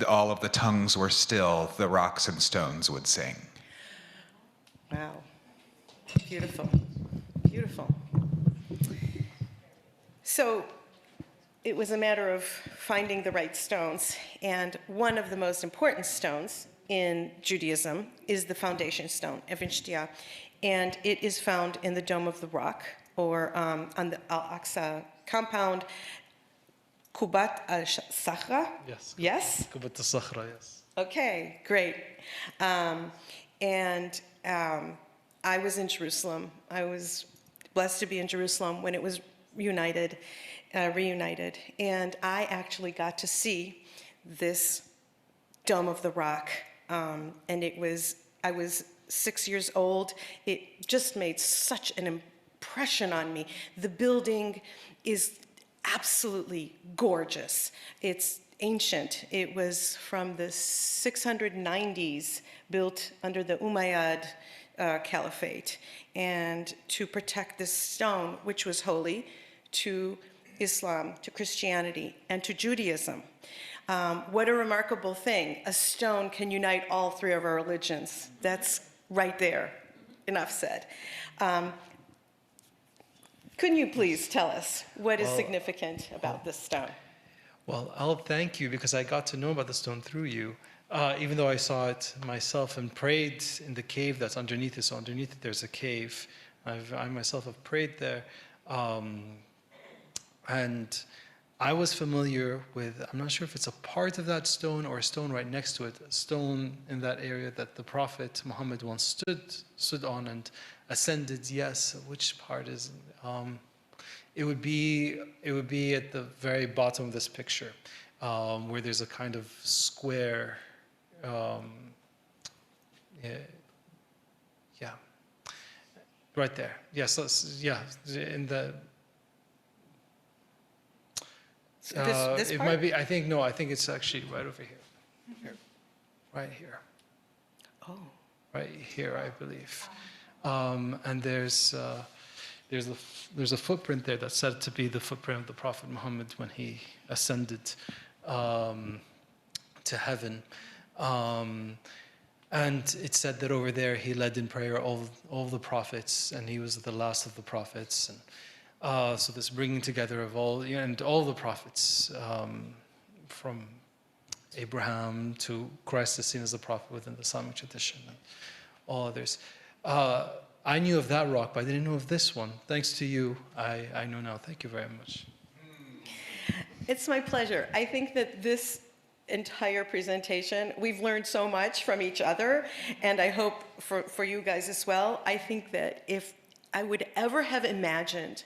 all of the tongues were still, the rocks and stones would sing. Wow. Beautiful. Beautiful. So it was a matter of finding the right stones. And one of the most important stones in Judaism is the foundation stone, Even Shtia. And it is found in the Dome of the Rock, or on the Al-Aqsa compound, Kubat al-Sakhra? Yes. Yes? Kubat al-Sakhra, yes. Okay, great. I was in Jerusalem. I was blessed to be in Jerusalem when it was reunited. And I actually got to see this Dome of the Rock. And I was 6 years old. It just made such an impression on me. The building is absolutely gorgeous. It's ancient. It was from the 690s, built under the Umayyad Caliphate, and to protect this stone, which was holy to Islam, to Christianity, and to Judaism. What a remarkable thing. A stone can unite all three of our religions. That's right there. Enough said. Couldn't you please tell us what is significant about this stone? Well, I'll thank you, because I got to know about the stone through you, even though I saw it myself and prayed in the cave that's underneath it. So underneath it, there's a cave. I myself have prayed there. And I was familiar with, I'm not sure if it's a part of that stone or a stone right next to it, a stone in that area that the Prophet Muhammad once stood on and ascended. Yes, which part is? It would be at the very bottom of this picture, where there's a kind of square. Yeah, right there. Yes, yeah, in the. This it part? might be. I think it's actually right over here. Here, right here. Oh. Right here, I believe. And there's a footprint there that's said to be the footprint of the Prophet Muhammad when he ascended to heaven. And it's said that over there he led in prayer all the prophets, and he was the last of the prophets. And so this bringing together of all the prophets, from Abraham to Christ is seen as a prophet within the Islamic tradition, and all others. I knew of that rock, but I didn't know of this one. Thanks to you, I know now. Thank you very much. It's my pleasure. I think that this entire presentation, we've learned so much from each other, and I hope for you guys as well. I think that if I would ever have imagined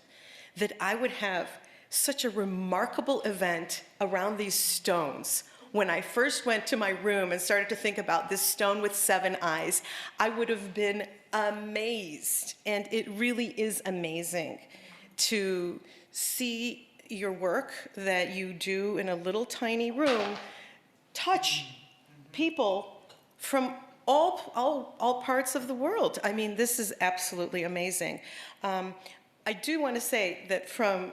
that I would have such a remarkable event around these stones, when I first went to my room and started to think about this stone with 7 eyes, I would have been amazed. And it really is amazing to see your work that you do in a little tiny room touch people from all parts of the world. I mean, this is absolutely amazing. I do want to say that from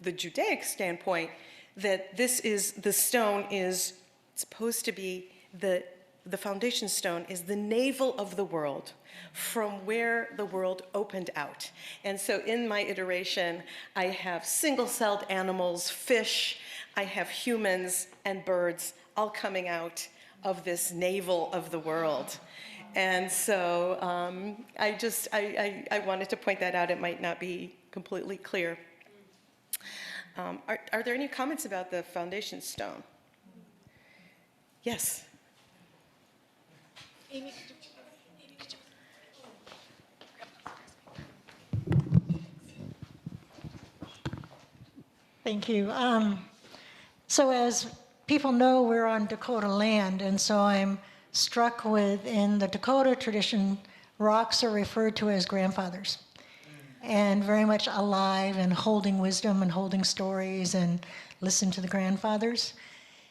the Judaic standpoint, that the stone is supposed to be the foundation stone is the navel of the world, from where the world opened out. And so in my iteration, I have single-celled animals, fish, I have humans and birds all coming out of this navel of the world. And so I wanted to point that out. It might not be completely clear. Are there any comments about the foundation stone? Yes. Amy, Thank you. So as people know, we're on Dakota land, and so I'm struck with, in the Dakota tradition, rocks are referred to as grandfathers, and very much alive and holding wisdom and holding stories and listen to the grandfathers.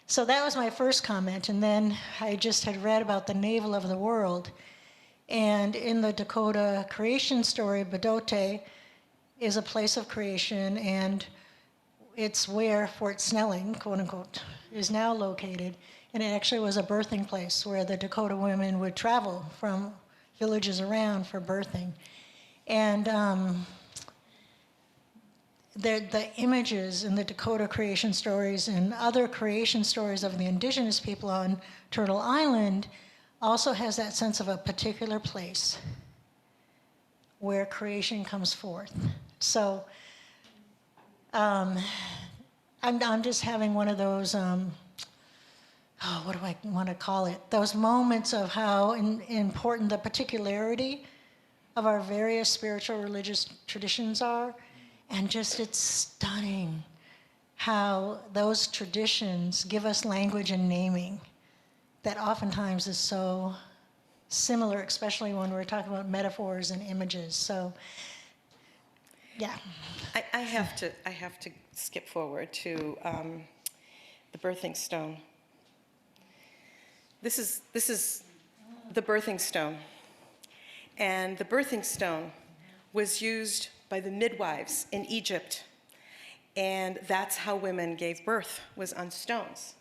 So that was my first comment, and then I just had read about the navel of the world, and in the Dakota creation story, Bedote is a place of creation, and it's where Fort Snelling, quote unquote, is now located. And it actually was a birthing place where the Dakota women would travel from villages around for birthing. And the images in the Dakota creation stories and other creation stories of the indigenous people on Turtle Island also has that sense of a particular place where creation comes forth. So I'm just having one of those, what do I want to call it? Those moments of how important the particularity of our various spiritual religious traditions are. And just it's stunning how those traditions give us language and naming that oftentimes is so similar, especially when we're talking about metaphors and images. So, yeah. I have to skip forward to the birthing stone. This is the birthing stone, and the birthing stone was used by the midwives in Egypt, and that's how women gave birth, was on stones.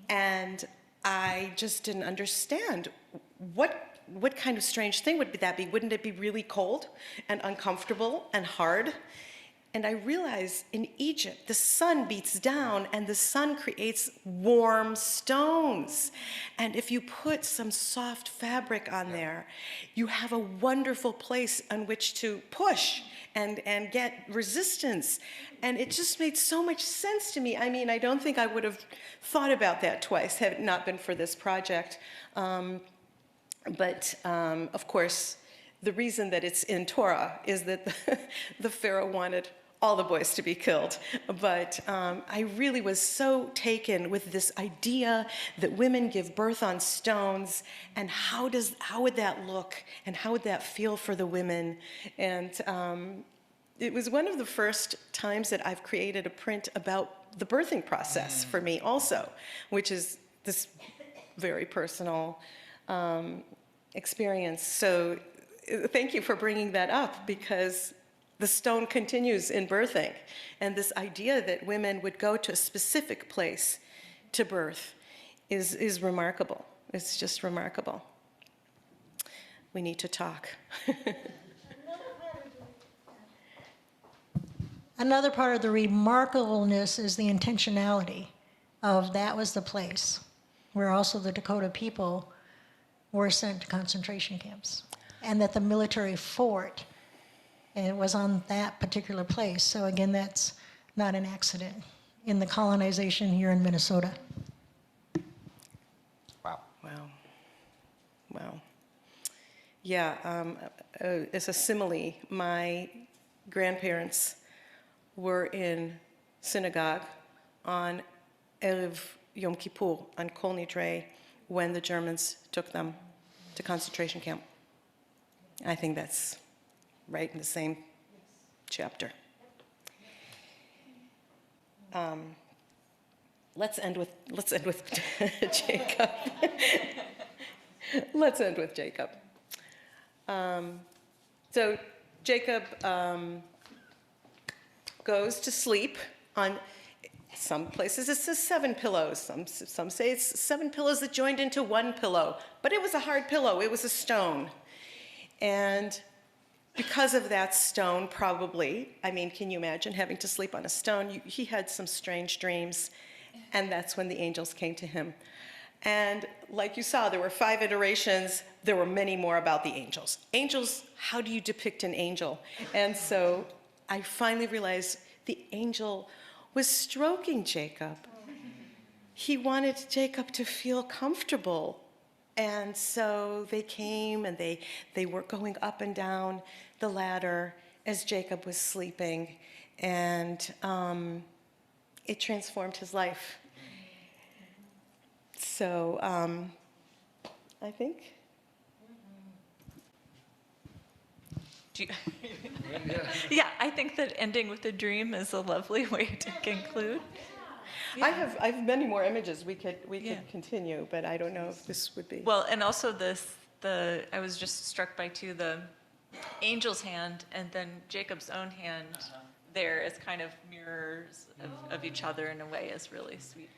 And I just didn't understand what kind of strange thing would that be? Wouldn't it be really cold and uncomfortable and hard? And I realized in Egypt, the sun beats down and the sun creates warm stones. And if you put some soft fabric on there, you have a wonderful place on which to push and get resistance. And it just made so much sense to me. I mean, I don't think I would have thought about that twice had it not been for this project. But of course, the reason that it's in Torah is that the Pharaoh wanted all the boys to be killed. But I really was so taken with this idea that women give birth on stones, and how would that look, and how would that feel for the women? And it was one of the first times that I've created a print about the birthing process for me also, which is this very personal experience. So thank you for bringing that up, because the stone continues in birthing. And this idea that women would go to a specific place to birth is remarkable. It's just remarkable. We need to talk. Another part of the remarkableness is the intentionality of that was the place where also the Dakota people were sent to concentration camps, and that the military fort, and it was on that particular place. So again, that's not an accident in the colonization here in Minnesota. Wow. Wow. Wow. Yeah, as a simile, my grandparents were in synagogue on Erev Yom Kippur, on Kol Nidre, when the Germans took them to concentration camp. I think that's right in the same chapter. Let's end with Jacob. Let's end with Jacob. So Jacob goes to sleep on, some places it says 7 pillows. Some say it's 7 pillows that joined into one pillow. But it was a hard pillow. It was a stone. And because of that stone, probably, I mean, can you imagine having to sleep on a stone? He had some strange dreams. And that's when the angels came to him. And like you saw, there were 5 iterations. There were many more about the angels. Angels, how do you depict an angel? And so I finally realized the angel was stroking Jacob. He wanted Jacob to feel comfortable. And so they came and they were going up and down the ladder as Jacob was sleeping. And it transformed his life. So I think. Yeah, I think that ending with a dream is a lovely way to conclude. I have many more images. We could continue, but I don't know if this would be. Well, and also I was just struck by too the angel's hand and then Jacob's own hand there as kind of mirrors of each other in a way is really sweet.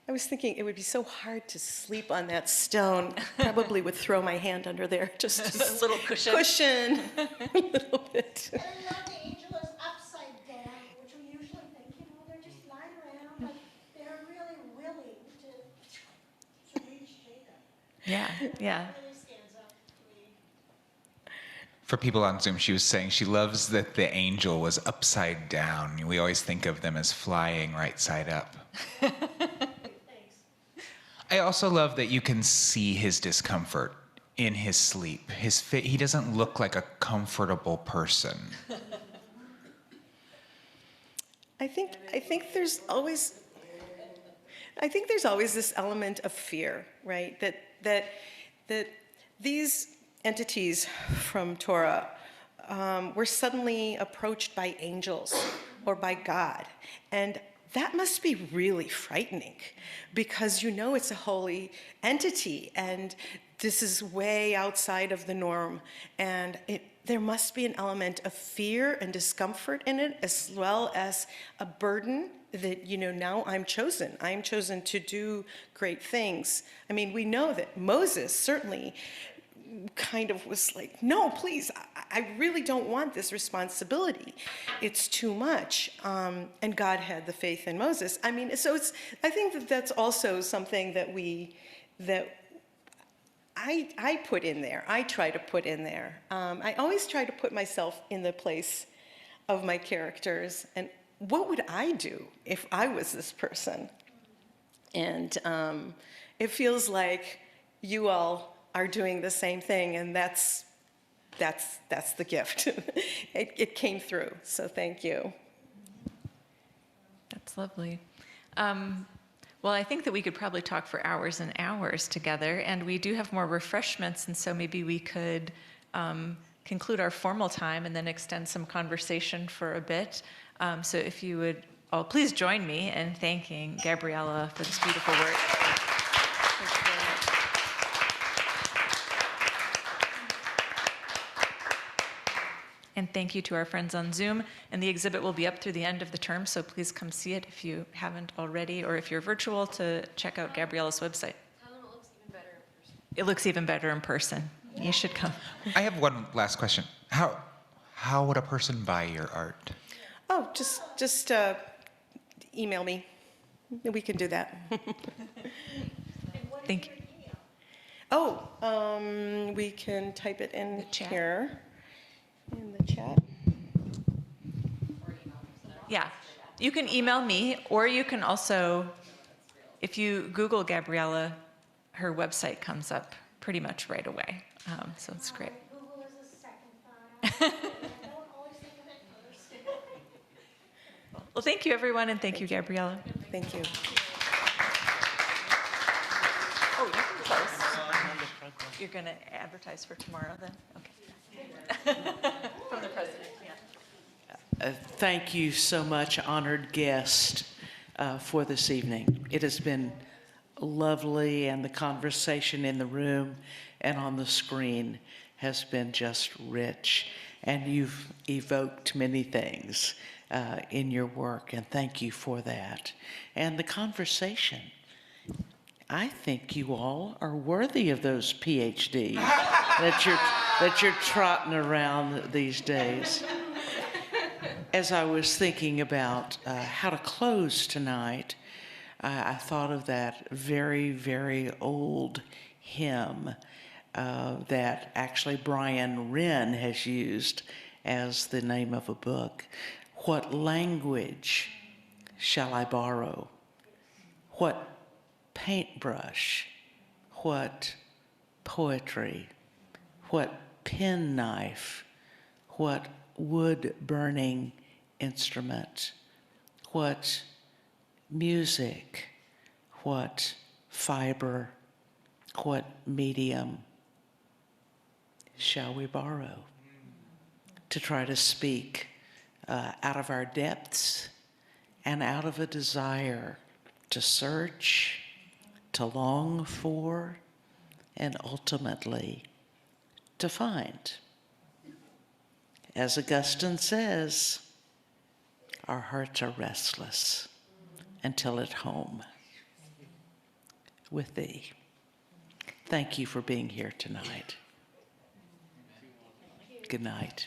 I was thinking it would be so hard to sleep on that stone. Probably would throw my hand under there just a little cushion. A little bit. I love the angel is upside down, which we usually think, they're just lying around, but they're really willing to reach Jacob. Yeah. It really stands up to me. For people on Zoom, she was saying she loves that the angel was upside down. We always think of them as flying right side up. I also love that you can see his discomfort in his sleep. He doesn't look like a comfortable person. I think there's always this element of fear, right? That these entities from Torah were suddenly approached by angels or by God, and that must be really frightening, because it's a holy entity, and this is way outside of the norm, and there must be an element of fear and discomfort in it, as well as a burden that, now I'm chosen. I am chosen to do great things. I mean, we know that Moses certainly kind of was like, no, please, I really don't want this responsibility. It's too much. And God had the faith in Moses. I mean, so I think that that's also something that I put in there. I try to put in there. I always try to put myself in the place of my characters, and what would I do if I was this person? And it feels like you all are doing the same thing, and that's the gift. It came through, so thank you. That's lovely. Well, I think that we could probably talk for hours and hours together, and we do have more refreshments, and so maybe we could conclude our formal time and then extend some conversation for a bit. So if you would all please join me in thanking Gabriella for this beautiful work. Thank you very much. And thank you to our friends on Zoom. And the exhibit will be up through the end of the term, so please come see it if you haven't already, or if you're virtual, to check out Gabriella's website. It looks even better in person. You should come. I have one last question. How would a person buy your art? Oh, just email me. We can do that. Thank you. Oh, we can type it in here, in the chat. Yeah, you can email me, or you can also, if you Google Gabriella, her website comes up pretty much right away. So it's great. Google is a second thought. I don't always think of it first. Well, thank you, everyone, and thank you, Gabriella. Thank you. Oh, you can close. You're going to advertise for tomorrow, then? Okay. From the president, yeah. Thank you so much, honored guest, for this evening. It has been lovely, and the conversation in the room and on the screen has been just rich. And you've evoked many things in your work, and thank you for that. And the conversation, I think you all are worthy of those PhDs that you're trotting around these days. As I was thinking about how to close tonight, I thought of that very, very old hymn that actually Brian Wren has used as the name of a book. What language shall I borrow? What paintbrush? What poetry? What penknife? What wood-burning instrument? What music? What fiber? What medium shall we borrow to try to speak out of our depths and out of a desire to search, to long for, and ultimately to find? As Augustine says, our hearts are restless until at home with thee. Thank you for being here tonight. Good night.